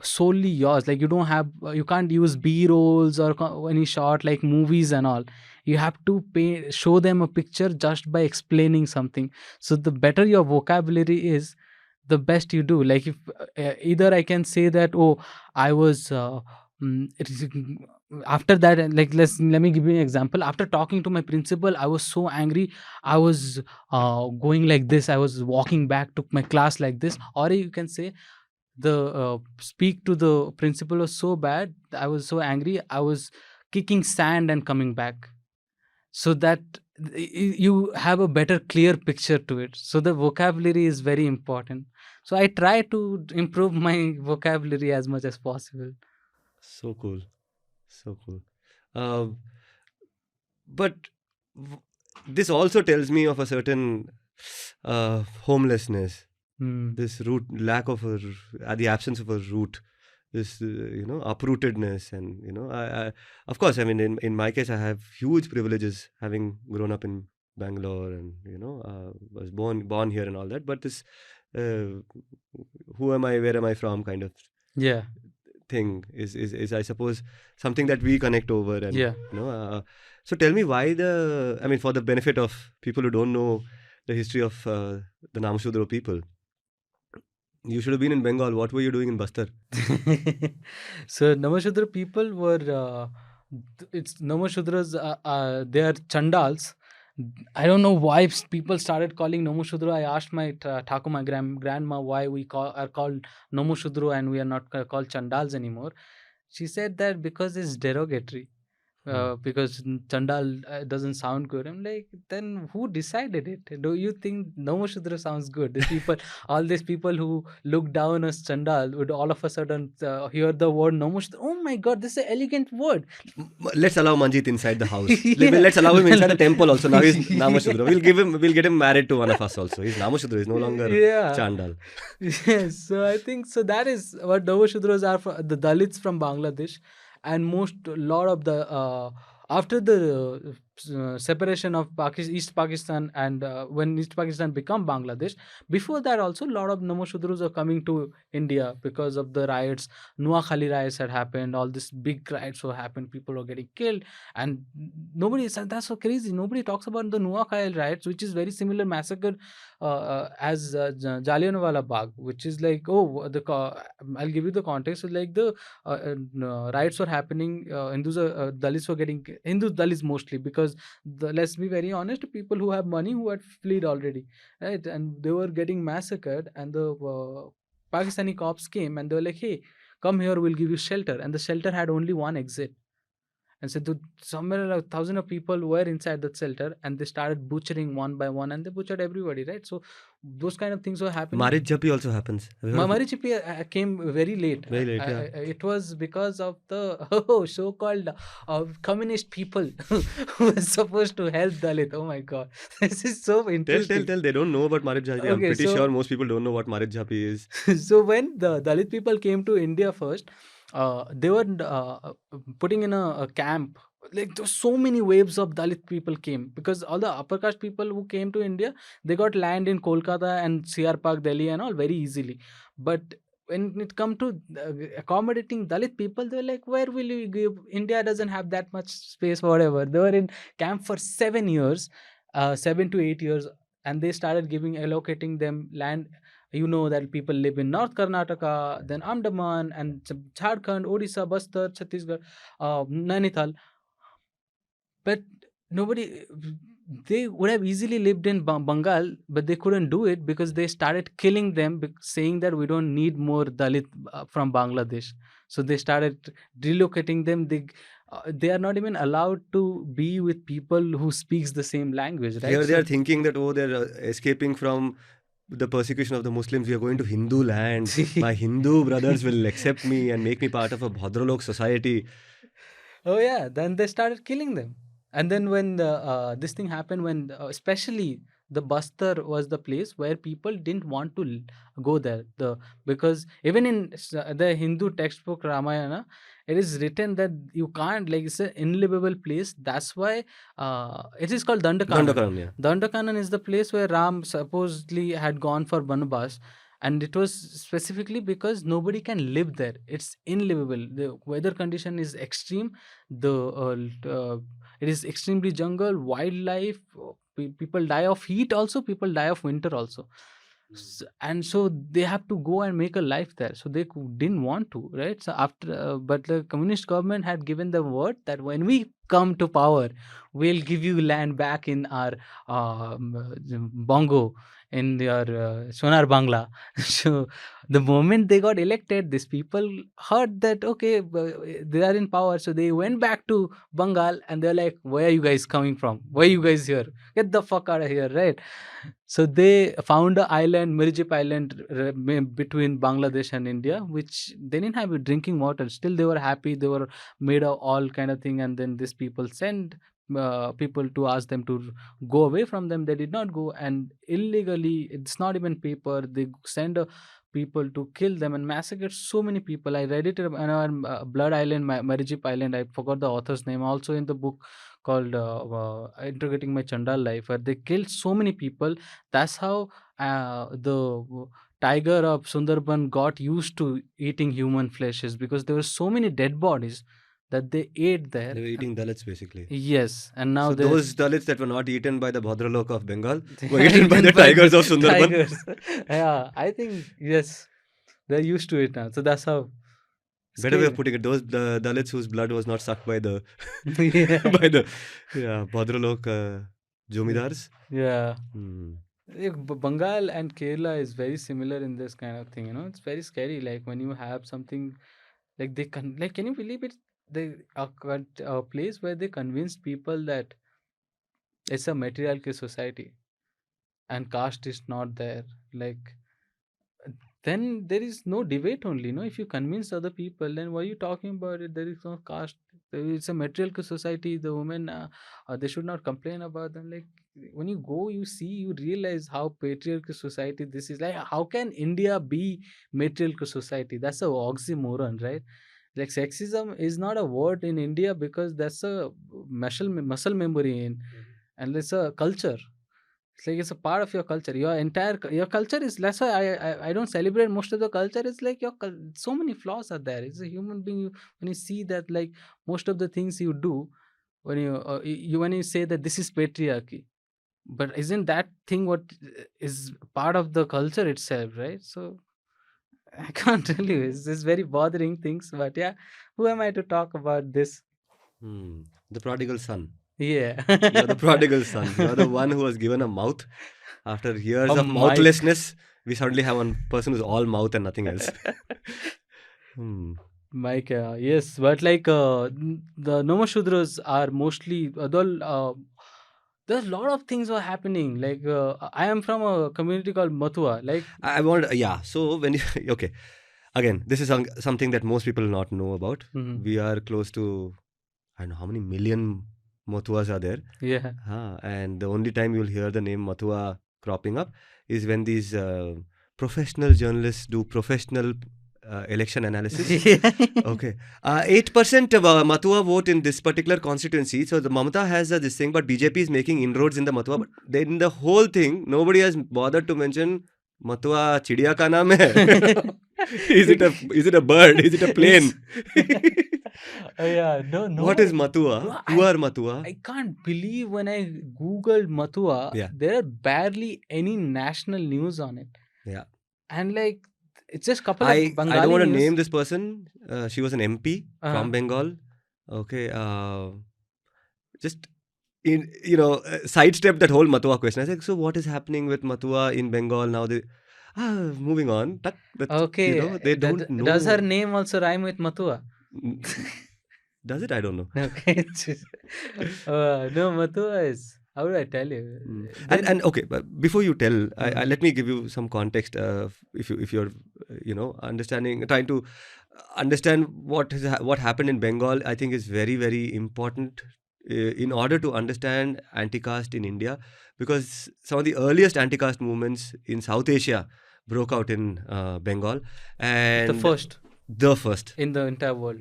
[SPEAKER 4] solely yours. Like, you can't use b-rolls or any shot like movies and all. You have to show them a picture just by explaining something. So the better your vocabulary is, the best you do. Like, if either I can say that, oh, I was it is- after that, like, let me give you an example. After talking to my principal, I was so angry. I was going like this. I was walking back to my class like this. Or you can say, the speak to the principal was so bad, I was so angry, I was kicking sand and coming back. So that you have a better clear picture to it. So the vocabulary is very important. So I try to improve my vocabulary as much as possible.
[SPEAKER 1] So cool. So cool. Um, but this also tells me of a certain homelessness. This lack of the absence of a root, this uprootedness. And I of course, I mean, in my case, I have huge privileges, having grown up in Bangalore, and was born here and all that. But this who am I, where am I from kind of
[SPEAKER 4] Yeah.
[SPEAKER 1] thing is I suppose something that we connect over. And
[SPEAKER 4] Yeah.
[SPEAKER 1] so tell me, why I mean, for the benefit of people who don't know the history of the Namasudra people, you should have been in Bengal. What were you doing in Bastar?
[SPEAKER 4] So Namasudra people were it's Namasudras, they are Chandals. I don't know why people started calling Namasudra. I asked my Thakur, my grandma, why we are called Namasudra and we are not called Chandals anymore. She said that because it's derogatory. Because Chandal doesn't sound good. I'm like, then who decided it? Do you think Namasudra sounds good? All these people who look down as Chandal would all of a sudden hear the word Namasudra. Oh my God, this is an elegant word.
[SPEAKER 1] Let's allow Manjeet inside the house.
[SPEAKER 4] Yeah.
[SPEAKER 1] Let's allow him inside the temple also. Now he's Namasudra. We'll get him married to one of us also. He's Namasudra. He's no longer Chandal.
[SPEAKER 4] Yes, so I think so. That is what Namasudras are, for the Dalits from Bangladesh. And lot of the after the separation of East Pakistan, and when East Pakistan become Bangladesh, before that also a lot of Namasudras are coming to India because of the riots. Nuakhali riots had happened. All these big riots were happened. People were getting killed, and that's so crazy. Nobody talks about the Nuakhali riots, which is very similar massacre as Jallianwala Bagh, which is like, I'll give you the context. It's like the riots were happening. Dalits were getting Dalits mostly, because let's be very honest, people who have money, who had fled already, right, and they were getting massacred, and the Pakistani cops came and they were like, hey, come here, we'll give you shelter. And the shelter had only one exit. And so somewhere like 1,000 of people were inside that shelter, and they started butchering one by one, and they butchered everybody, right? So those kind of things were happening.
[SPEAKER 1] Marriage Jappi also happens. Have you heard of it?
[SPEAKER 4] Marichipi came very late.
[SPEAKER 1] Very late, yeah.
[SPEAKER 4] It was because of the so-called communist people who were supposed to help Dalit. Oh my God, this is so interesting.
[SPEAKER 1] Tell. They don't know about Marriage Jappi. I'm
[SPEAKER 4] Okay,
[SPEAKER 1] pretty
[SPEAKER 4] so-
[SPEAKER 1] sure most people don't know what Marriage Jappi is.
[SPEAKER 4] So when the Dalit people came to India first, they were putting in a camp. Like there were so many waves of Dalit people came, because all the upper caste people who came to India, they got land in Kolkata and CR Park, Delhi and all very easily. But when it come to accommodating Dalit people, they were like, where will you give? India doesn't have that much space, whatever. They were in camp for 7 years, 7 to 8 years, and they started allocating them land. You know that people live in North Karnataka, then Andaman, and Jharkhand, Odisha, Bastar, Chhattisgarh, Nainital. But nobody, they would have easily lived in Bengal, but they couldn't do it because they started killing them, saying that we don't need more Dalit from Bangladesh. So they started relocating them. They are not even allowed to be with people who speaks the same language, right?
[SPEAKER 1] Here they
[SPEAKER 4] So-
[SPEAKER 1] are thinking that, oh, they're escaping from the persecution of the Muslims. We are going to Hindu land. My Hindu brothers will accept me and make me part of a Bhadralok society.
[SPEAKER 4] Oh yeah, then they started killing them. And then when this thing happened, when especially the Bastar was the place where people didn't want to go there. Because even in the Hindu textbook Ramayana, it is written that you can't, like, it's an unlivable place. That's why it is called Dandakaran.
[SPEAKER 1] Dandakaran, yeah.
[SPEAKER 4] Dandakaran is the place where Ram supposedly had gone for Banabas, and it was specifically because nobody can live there. It's unlivable. The weather condition is extreme. It is extremely jungle, wildlife. People die of heat also. People die of winter also. And so they have to go and make a life there. So they didn't want to, right? So after, but the communist government had given the word that when we come to power, we'll give you land back in our Bongo, in your Sonar Bangla. So the moment they got elected, these people heard that, okay, they are in power. So they went back to Bengal and they're like, where are you guys coming from? Why are you guys here? Get the fuck out of here, right? So they found an island, Mirjip Island, between Bangladesh and India, which they didn't have drinking water. Still, they were happy. They were made of all kind of thing. And then these people sent people to ask them to go away from them. They did not go, and illegally, it's not even paper. They send people to kill them and massacre so many people. I read it on our Blood Island, Marijip Island. I forgot the author's name. Also in the book called Integrating My Chandal Life, where they killed so many people. That's how the tiger of Sundarban got used to eating human flesh, is because there were so many dead bodies that they ate there.
[SPEAKER 1] They were eating Dalits basically.
[SPEAKER 4] Yes, and now
[SPEAKER 1] So
[SPEAKER 4] they
[SPEAKER 1] those Dalits that were not eaten by the Bhadralok of Bengal were eaten by the tigers of Sundarban.
[SPEAKER 4] Tigers. Yeah, I think yes, they're used to it now. So that's how.
[SPEAKER 1] Better way of putting it, those the Dalits whose blood was not sucked by the
[SPEAKER 4] Yeah.
[SPEAKER 1] by the Bhadralok Jomidars.
[SPEAKER 4] Yeah.
[SPEAKER 1] Hmm.
[SPEAKER 4] Bengal and Kerala is very similar in this kind of thing. It's very scary. Like when you have something like can you believe it? A place where they convinced people that it's a matriarchal society and caste is not there. Like then there is no debate only. If you convince other people, then why are you talking about it? There is no caste. It's a matriarchal society. The women, they should not complain about them. Like when you go, you see, you realize how patriarchal society this is. Like how can India be matriarchal society? That's a oxymoron, right? Like sexism is not a word in India because that's a muscle memory and it's a culture. It's like it's a part of your culture. Your culture is lesser. I don't celebrate most of the culture. It's like so many flaws are there. It's a human being. When you see that, like most of the things you do, when you say that this is patriarchy, but isn't that thing what is part of the culture itself, right? So I can't tell you. It's just very bothering things. But yeah, who am I to talk about this?
[SPEAKER 1] The prodigal son.
[SPEAKER 4] Yeah.
[SPEAKER 1] You're the prodigal son. You're the one who was given a mouth after years
[SPEAKER 4] A
[SPEAKER 1] of
[SPEAKER 4] mic.
[SPEAKER 1] mouthlessness. we suddenly have one person who's all mouth and nothing else.
[SPEAKER 4] Mike, yes, but like the Namasudras are mostly there's a lot of things were happening. Like I am from a community called Matua. Like
[SPEAKER 1] I want, yeah. So when you, okay, again, this is something that most people not know about.
[SPEAKER 4] Mhm.
[SPEAKER 1] We are close to, I don't know how many million Matuas are there.
[SPEAKER 4] Yeah.
[SPEAKER 1] And the only time you'll hear the name Matua cropping up is when these professional journalists do professional election analysis. Okay. 8% of Matua vote in this particular constituency. So the Mamata has this thing, but BJP is making inroads in the Matua. But then in the whole thing, nobody has bothered to mention Matua chidiya ka naam hai. Is it a bird? Is it a plane?
[SPEAKER 4] Yeah, no.
[SPEAKER 1] What is Matua?
[SPEAKER 4] No,
[SPEAKER 1] Who are Matua?
[SPEAKER 4] I can't believe when I googled Matua,
[SPEAKER 1] Yeah.
[SPEAKER 4] there are barely any national news on it.
[SPEAKER 1] Yeah.
[SPEAKER 4] And like it's just couple
[SPEAKER 1] I
[SPEAKER 4] of Bengali
[SPEAKER 1] don't want to
[SPEAKER 4] news.
[SPEAKER 1] name this person. She was an MP
[SPEAKER 4] Uh-huh.
[SPEAKER 1] from Bengal. Okay. Just sidestep that whole Matua question. I said, so what is happening with Matua in Bengal now? Moving on.
[SPEAKER 4] Okay.
[SPEAKER 1] They don't know.
[SPEAKER 4] Does her name also rhyme with Matua?
[SPEAKER 1] Does it? I don't know.
[SPEAKER 4] Okay. No, Matua is. How do I tell you?
[SPEAKER 1] And okay, but before you tell, let me give you some context. If you're trying to understand what happened in Bengal, I think is very, very important in order to understand anti-caste in India, because some of the earliest anti-caste movements in South Asia broke out in Bengal, and the first
[SPEAKER 4] in the entire world,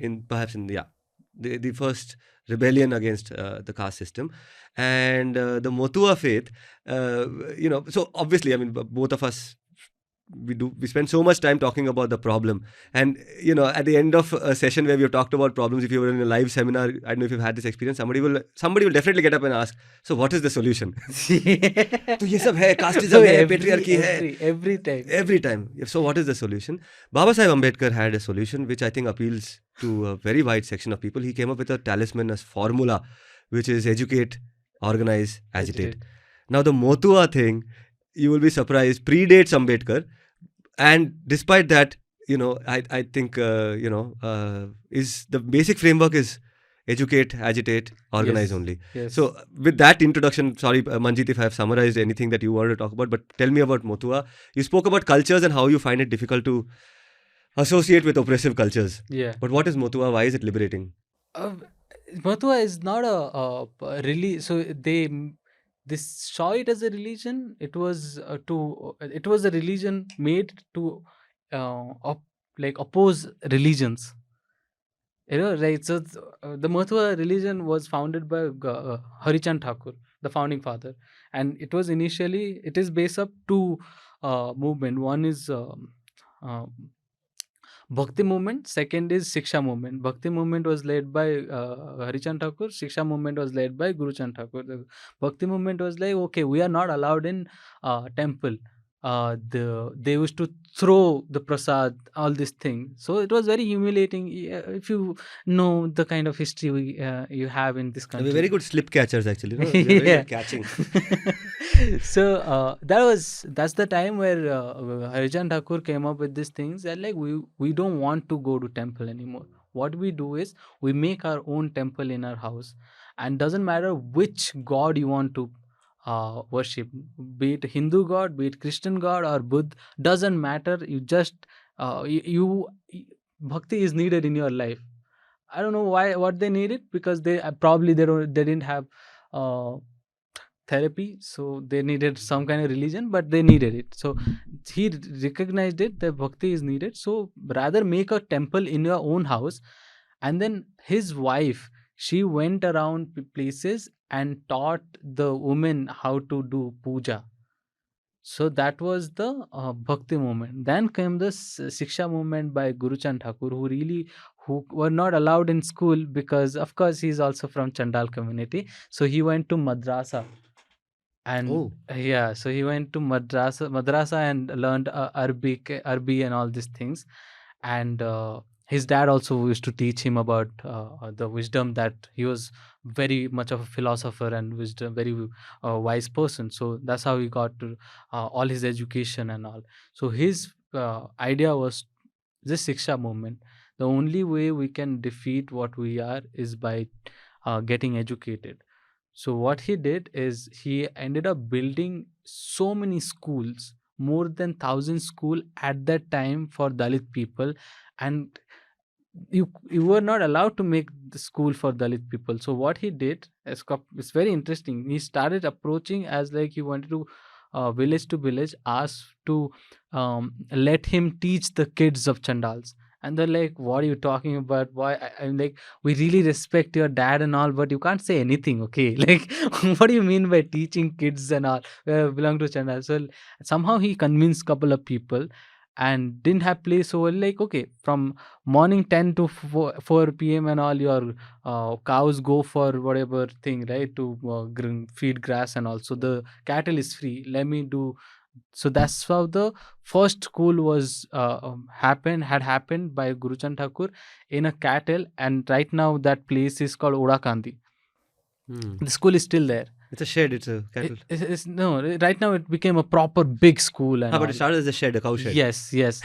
[SPEAKER 1] the first rebellion against the caste system. And the Matua faith, so obviously, I mean, both of us, we spend so much time talking about the problem, and at the end of a session where we have talked about problems, if you were in a live seminar, I don't know if you've had this experience, somebody will definitely get up and ask, so what is the solution? So ye sab hai, casteism hai, patriarchy hai, every time. So what is the solution? Baba Saheb Ambedkar had a solution which I think appeals to a very wide section of people. He came up with a talisman, as formula, which is educate, organize, agitate. Now the Matua thing, you will be surprised, predates Ambedkar. And despite that, I think, is the basic framework is educate, agitate, organize only.
[SPEAKER 4] Yes.
[SPEAKER 1] So with that introduction, sorry, Manjeet, if I have summarized anything that you wanted to talk about, but tell me about Matua. You spoke about cultures and how you find it difficult to associate with oppressive cultures.
[SPEAKER 4] Yeah.
[SPEAKER 1] But what is Matua? Why is it liberating?
[SPEAKER 4] Matua is not a really. So they saw it as a religion. It was it was a religion made to oppose religions. Right? So the Matua religion was founded by Harichan Thakur, the founding father, and it is based up two movement. One is Bhakti movement, second is Shiksha movement. Bhakti movement was led by Harichan Thakur, Shiksha movement was led by Guru Chand Thakur. The Bhakti movement was like, okay, we are not allowed in temple. They used to throw the prasad, all these things. So it was very humiliating. If you know the kind of history you have in this country.
[SPEAKER 1] We're very good slip catchers, actually. We're very good catching.
[SPEAKER 4] So that's the time where Harichan Thakur came up with these things. That like we don't want to go to temple anymore. What we do is we make our own temple in our house, and doesn't matter which god you want to worship, be it Hindu god, be it Christian god or Buddha, doesn't matter. You just bhakti is needed in your life. I don't know what they needed, because they didn't have therapy, so they needed some kind of religion, but they needed it. So he recognized it that bhakti is needed. So rather make a temple in your own house. And then his wife, she went around places and taught the women how to do puja. So that was the bhakti movement. Then came the Shiksha movement by Guru Chand Thakur, who were not allowed in school, because of course he's also from Chandal community. So he went to madrasa. And so he went to madrasa and learned Arabic and all these things. And his dad also used to teach him about the wisdom, that he was very much of a philosopher and wisdom, very wise person. So that's how he got to all his education and all. So his idea was this Shiksha movement. The only way we can defeat what we are is by getting educated. So what he did is he ended up building so many schools, more than 1,000 school at that time for Dalit people, and you were not allowed to make the school for Dalit people. So what he did is it's very interesting. He started approaching as like he wanted to village to village, ask to let him teach the kids of Chandals. And they're like, what are you talking about? Why? I'm like, we really respect your dad and all, but you can't say anything, okay? Like, what do you mean by teaching kids and all belong to Chandal? So somehow he convinced couple of people and didn't have place. So we're like, okay, from morning 10 to 4 p.m. and all, your cows go for whatever thing, right, to feed grass, and also the cattle is free, let me do. So that's how the first school was had happened by Guruchan Thakur in a cattle, and right now that place is called Odakandi. The school is still there.
[SPEAKER 1] It's a shed, it's a cattle.
[SPEAKER 4] No, right now it became a proper big school. And
[SPEAKER 1] but it started as a shed, a cow shed.
[SPEAKER 4] Yes.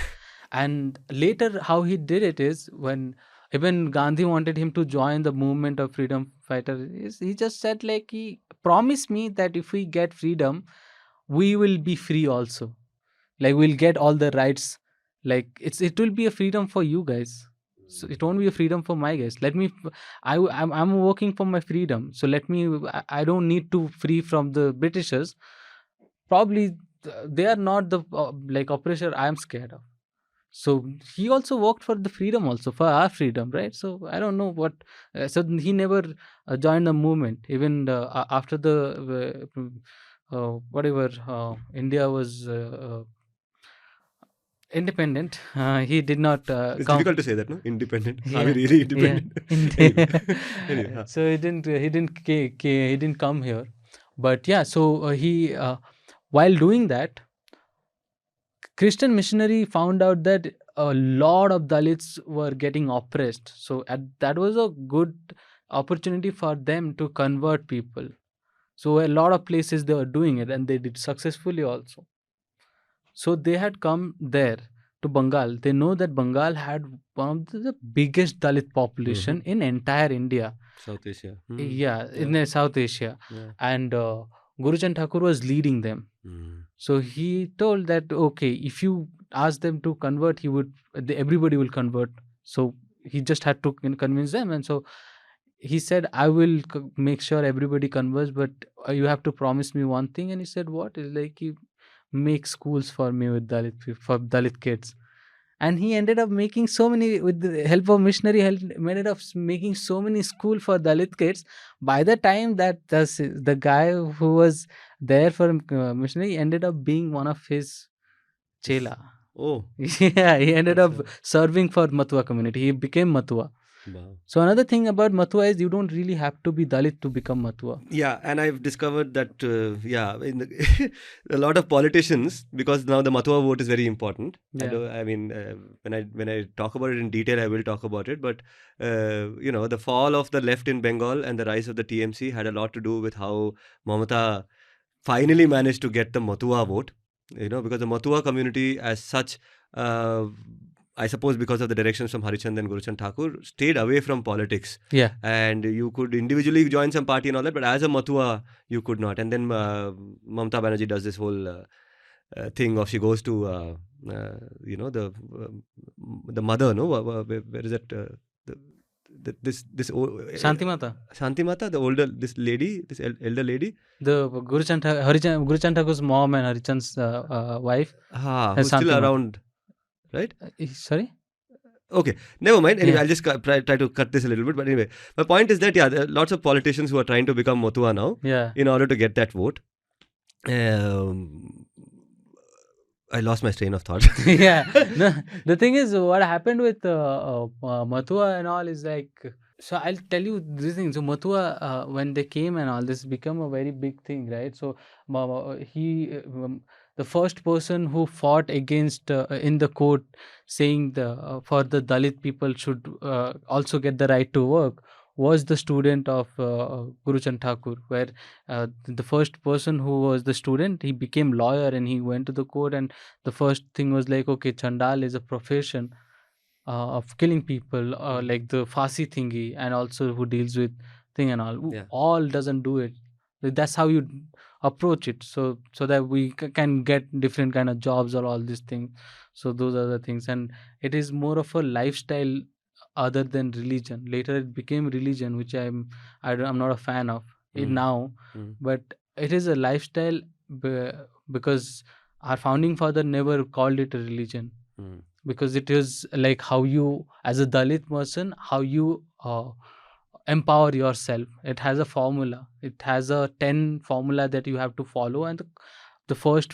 [SPEAKER 4] And later how he did it is, when even Gandhi wanted him to join the movement of freedom fighter, he just said like, he promised me that if we get freedom, we will be free also. Like, we'll get all the rights. Like, it will be a freedom for you guys. So it won't be a freedom for my guys. Let me, I'm working for my freedom. So let me, I don't need to free from the Britishers. Probably they are not the like oppressor I am scared of. So he also worked for the freedom, also for our freedom, right? So I don't know what. So he never joined the movement. Even after the whatever India was independent, he did not.
[SPEAKER 1] It's difficult to say that, no? Independent.
[SPEAKER 4] Yeah.
[SPEAKER 1] Are we really independent?
[SPEAKER 4] Anyway, so he didn't come here, but yeah. So he while doing that, Christian missionary found out that a lot of Dalits were getting oppressed. So that was a good opportunity for them to convert people. So a lot of places they were doing it, and they did successfully also. So they had come there to Bengal. They know that Bengal had one of the biggest Dalit population in entire India.
[SPEAKER 1] South Asia.
[SPEAKER 4] Yeah, in South Asia.
[SPEAKER 1] Yeah.
[SPEAKER 4] And Guruchan Thakur was leading them. So he told that, okay, if you ask them to convert, everybody will convert. So he just had to convince them. And so he said, I will make sure everybody converts, but you have to promise me one thing. And he said, what? It's like, you make schools for me with Dalit kids. And he ended up making so many, with the help of missionary help, ended up making so many schools for Dalit kids. By the time that the guy who was there for missionary ended up being one of his chela.
[SPEAKER 1] Oh.
[SPEAKER 4] Yeah, he ended up serving for Matua community. He became Matua.
[SPEAKER 1] Wow.
[SPEAKER 4] So another thing about Matua is you don't really have to be Dalit to become Matua.
[SPEAKER 1] Yeah, and I've discovered that a lot of politicians, because now the Matua vote is very important.
[SPEAKER 4] Yeah.
[SPEAKER 1] I mean, when I talk about it in detail, I will talk about it. But the fall of the left in Bengal and the rise of the TMC had a lot to do with how Mamata finally managed to get the Matua vote. Because the Matua community as such, I suppose because of the directions from Harichand and Guruchan Thakur, stayed away from politics.
[SPEAKER 4] Yeah.
[SPEAKER 1] And you could individually join some party and all that, but as a Matua, you could not. And then Mamata Banerjee does this whole thing of, she goes to, the mother, no? Where is that? This
[SPEAKER 4] Shanti Mata.
[SPEAKER 1] Shanti Mata, the older, this elder lady.
[SPEAKER 4] The Guruchan Thakur's mom and Harichand's wife.
[SPEAKER 1] Who's still around. Right?
[SPEAKER 4] Sorry?
[SPEAKER 1] Okay, never mind. Anyway,
[SPEAKER 4] Yeah.
[SPEAKER 1] I'll just try to cut this a little bit. But anyway, my point is that, there are lots of politicians who are trying to become Matua now,
[SPEAKER 4] Yeah.
[SPEAKER 1] in order to get that vote. I lost my train of thought.
[SPEAKER 4] Yeah. No, the thing is, what happened with Matua and all is like, so I'll tell you this thing. So Matua, when they came and all, this become a very big thing, right? So the first person who fought against in the court, saying for the Dalit people should also get the right to work, was the student of Guru Chand Thakur, where the first person who was the student, he became lawyer and he went to the court, and the first thing was like, okay, Chandal is a profession of killing people, like the Fasi thingy, and also who deals with thing and all.
[SPEAKER 1] Yeah.
[SPEAKER 4] All doesn't do it. That's how you approach it. So that we can get different kind of jobs or all these things. So those are the things, and it is more of a lifestyle other than religion. Later it became religion, which I'm not a fan of it now, but it is a lifestyle because our founding father never called it a religion. Because it is like how you, as a Dalit person, how you empower yourself. It has a formula. It has a 10 formula that you have to follow, and the first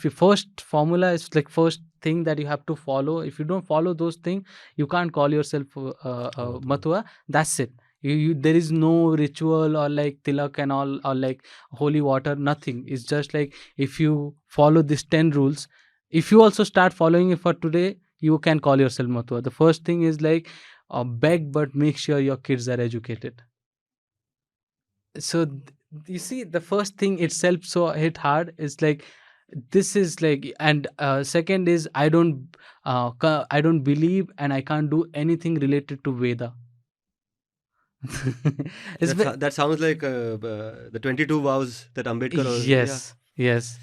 [SPEAKER 4] formula is like first thing that you have to follow. If you don't follow those things, you can't call yourself Matua. That's it. There is no ritual or like tilak and all, or like holy water, nothing. It's just like if you follow these 10 rules, if you also start following it for today, you can call yourself Matua. The first thing is like beg, but make sure your kids are educated. So you see, the first thing itself so hit hard is like, this is like, and second is I don't believe and I can't do anything related to Veda.
[SPEAKER 1] That sounds like the 22 vows that Ambedkar was.
[SPEAKER 4] Yes.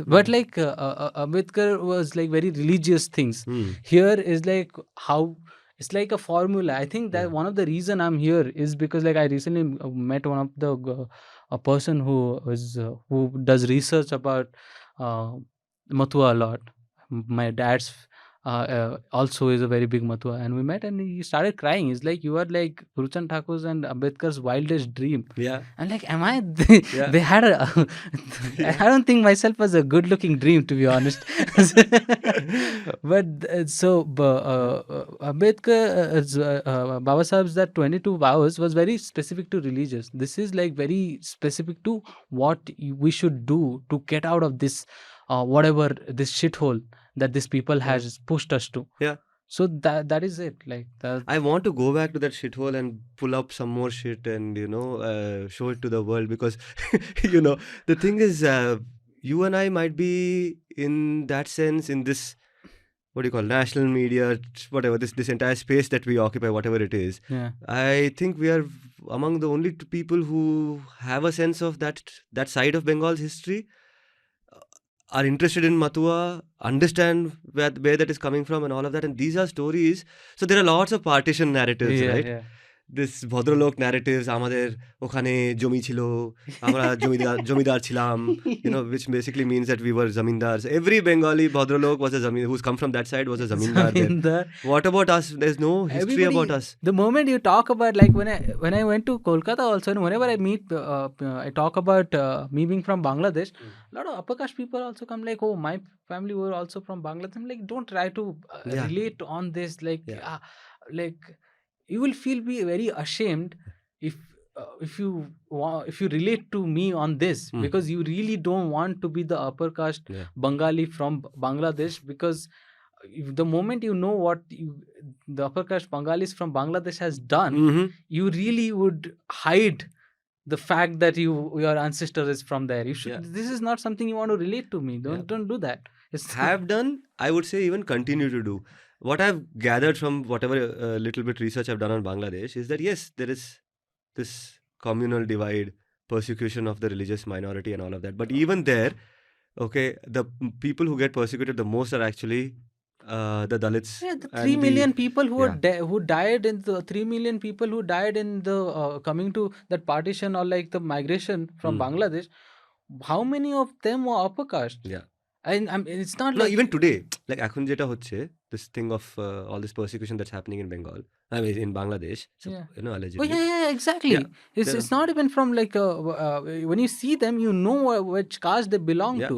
[SPEAKER 4] But like Ambedkar was like very religious things. Here is like how it's like a formula. I think that one of the reason I'm here is because like I recently met one of the a person who does research about Matua a lot. My dad's also is a very big Matua, and we met and he started crying. He's like, you are like Guru Chand Thakur's and Ambedkar's wildest dream.
[SPEAKER 1] Yeah.
[SPEAKER 4] I'm like, am I? They had a. I don't think myself as a good looking dream, to be honest. But Ambedkar, Baba Sahib's that 22 vows was very specific to religious. This is like very specific to what we should do to get out of this, whatever this shithole that these people has pushed us to.
[SPEAKER 1] Yeah.
[SPEAKER 4] So that is it. Like that.
[SPEAKER 1] I want to go back to that shithole and pull up some more shit and show it to the world, because the thing is, you and I might be in that sense in this, what do you call, national media, whatever, this entire space that we occupy, whatever it is.
[SPEAKER 4] Yeah.
[SPEAKER 1] I think we are among the only two people who have a sense of that side of Bengal's history, are interested in Matua, understand where that is coming from and all of that. And these are stories. So there are lots of partition narratives, right?
[SPEAKER 4] Yeah.
[SPEAKER 1] This Bhadralok narratives, amader okhane jomi chilo, amra jomidar chilam, which basically means that we were zamindars. Every Bengali Bhadralok was a zamindar, who's come from that side was a zamindar. There. What about us? There's no history about us.
[SPEAKER 4] The moment you talk about, like when I went to Kolkata also, and whenever I meet, I talk about me being from Bangladesh, a lot of upper caste people also come like, oh, my family were also from Bangladesh. I'm like, don't try to relate on this. Like, like you will be very ashamed if you relate to me on this, because you really don't want to be the upper caste Bengali from Bangladesh, because the moment you know what the upper caste Bengalis from Bangladesh has done, you really would hide the fact that your ancestor is from there. You should. This is not something you want to relate to me. Don't do that.
[SPEAKER 1] Have done, I would say, even continue to do. What I've gathered from whatever little bit research I've done on Bangladesh is that yes, there is this communal divide, persecution of the religious minority and all of that. But even there, okay, the people who get persecuted the most are actually the Dalits.
[SPEAKER 4] Yeah, the 3 million people who who died in the 3 million people who died in the coming to that partition or like the migration from Bangladesh. How many of them were upper caste?
[SPEAKER 1] Yeah.
[SPEAKER 4] And it's not
[SPEAKER 1] no,
[SPEAKER 4] like
[SPEAKER 1] even today, like এখন যেটা হচ্ছে, this thing of all this persecution that's happening in Bengal, I mean in Bangladesh, so, allegedly.
[SPEAKER 4] Oh yeah, exactly. It's not even from like when you see them, you know which caste they belong to,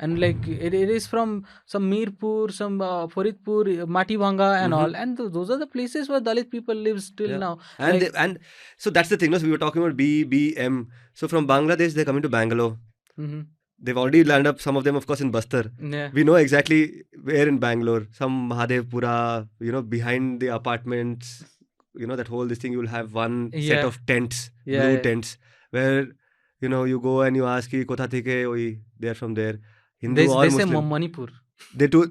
[SPEAKER 4] and like it is from some Mirpur, some Faridpur, Matibanga and all, and those are the places where Dalit people live still now.
[SPEAKER 1] And and so that's the thing. So we were talking about BBM. So from Bangladesh they're coming to Bangalore. they've already landed up, some of them, of course, in Bastar.
[SPEAKER 4] Yeah.
[SPEAKER 1] We know exactly where in Bangalore. Some Mahadevpura, behind the apartments, that whole this thing, you'll have one set
[SPEAKER 4] Yeah.
[SPEAKER 1] of tents,
[SPEAKER 4] Yeah,
[SPEAKER 1] blue
[SPEAKER 4] yeah.
[SPEAKER 1] tents, where, you go and you ask, "Ki kotha thike?" Oi, they're from there. Hindu or
[SPEAKER 4] They say
[SPEAKER 1] Muslim.
[SPEAKER 4] Manipur.
[SPEAKER 1] They do.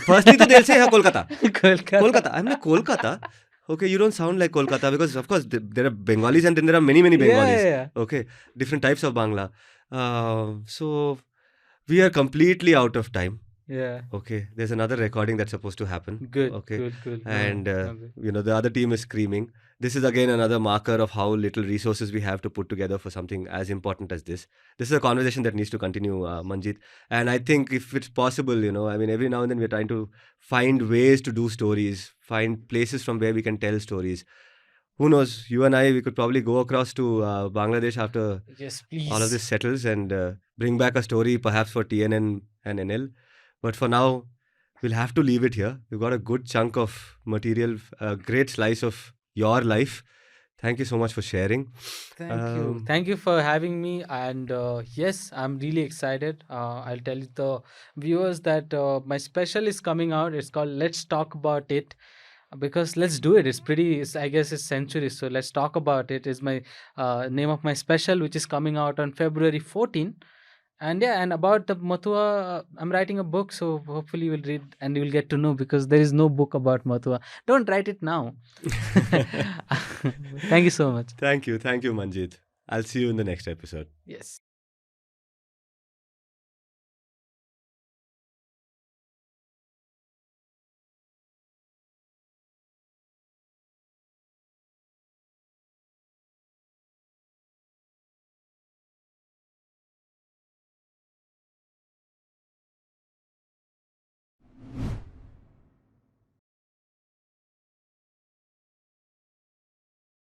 [SPEAKER 1] Firstly, they'll say, Kolkata.
[SPEAKER 4] Kolkata.
[SPEAKER 1] Kolkata. I'm like, Kolkata? Okay, you don't sound like Kolkata, because, of course, there are Bengalis and then there are many, many Bengalis.
[SPEAKER 4] Yeah.
[SPEAKER 1] Okay, different types of Bangla. So we are completely out of time.
[SPEAKER 4] Yeah.
[SPEAKER 1] Okay, there's another recording that's supposed to happen.
[SPEAKER 4] Good.
[SPEAKER 1] Okay,
[SPEAKER 4] Good.
[SPEAKER 1] and
[SPEAKER 4] Okay.
[SPEAKER 1] the other team is screaming. This is again another marker of how little resources we have to put together for something as important as this. This is a conversation that needs to continue, Manjeet. And I think if it's possible, I mean, every now and then we're trying to find ways to do stories, find places from where we can tell stories. Who knows? You and I, we could probably go across to Bangladesh after
[SPEAKER 4] Yes, please.
[SPEAKER 1] all of this settles and bring back a story perhaps for TNN and NL. But for now, we'll have to leave it here. We've got a good chunk of material, a great slice of your life. Thank you so much for sharing.
[SPEAKER 4] Thank you. Thank you for having me. And yes, I'm really excited. I'll tell the viewers that my special is coming out. It's called Let's Talk About It. Because let's do it. I guess it's century. So let's talk about it. Is my name of my special, which is coming out on February 14. And yeah, and about the Matua, I'm writing a book, so hopefully you will read and you will get to know, because there is no book about Matua. Don't write it now. Thank you so much.
[SPEAKER 1] Thank you, Manjeet. I'll see you in the next episode.
[SPEAKER 4] Yes.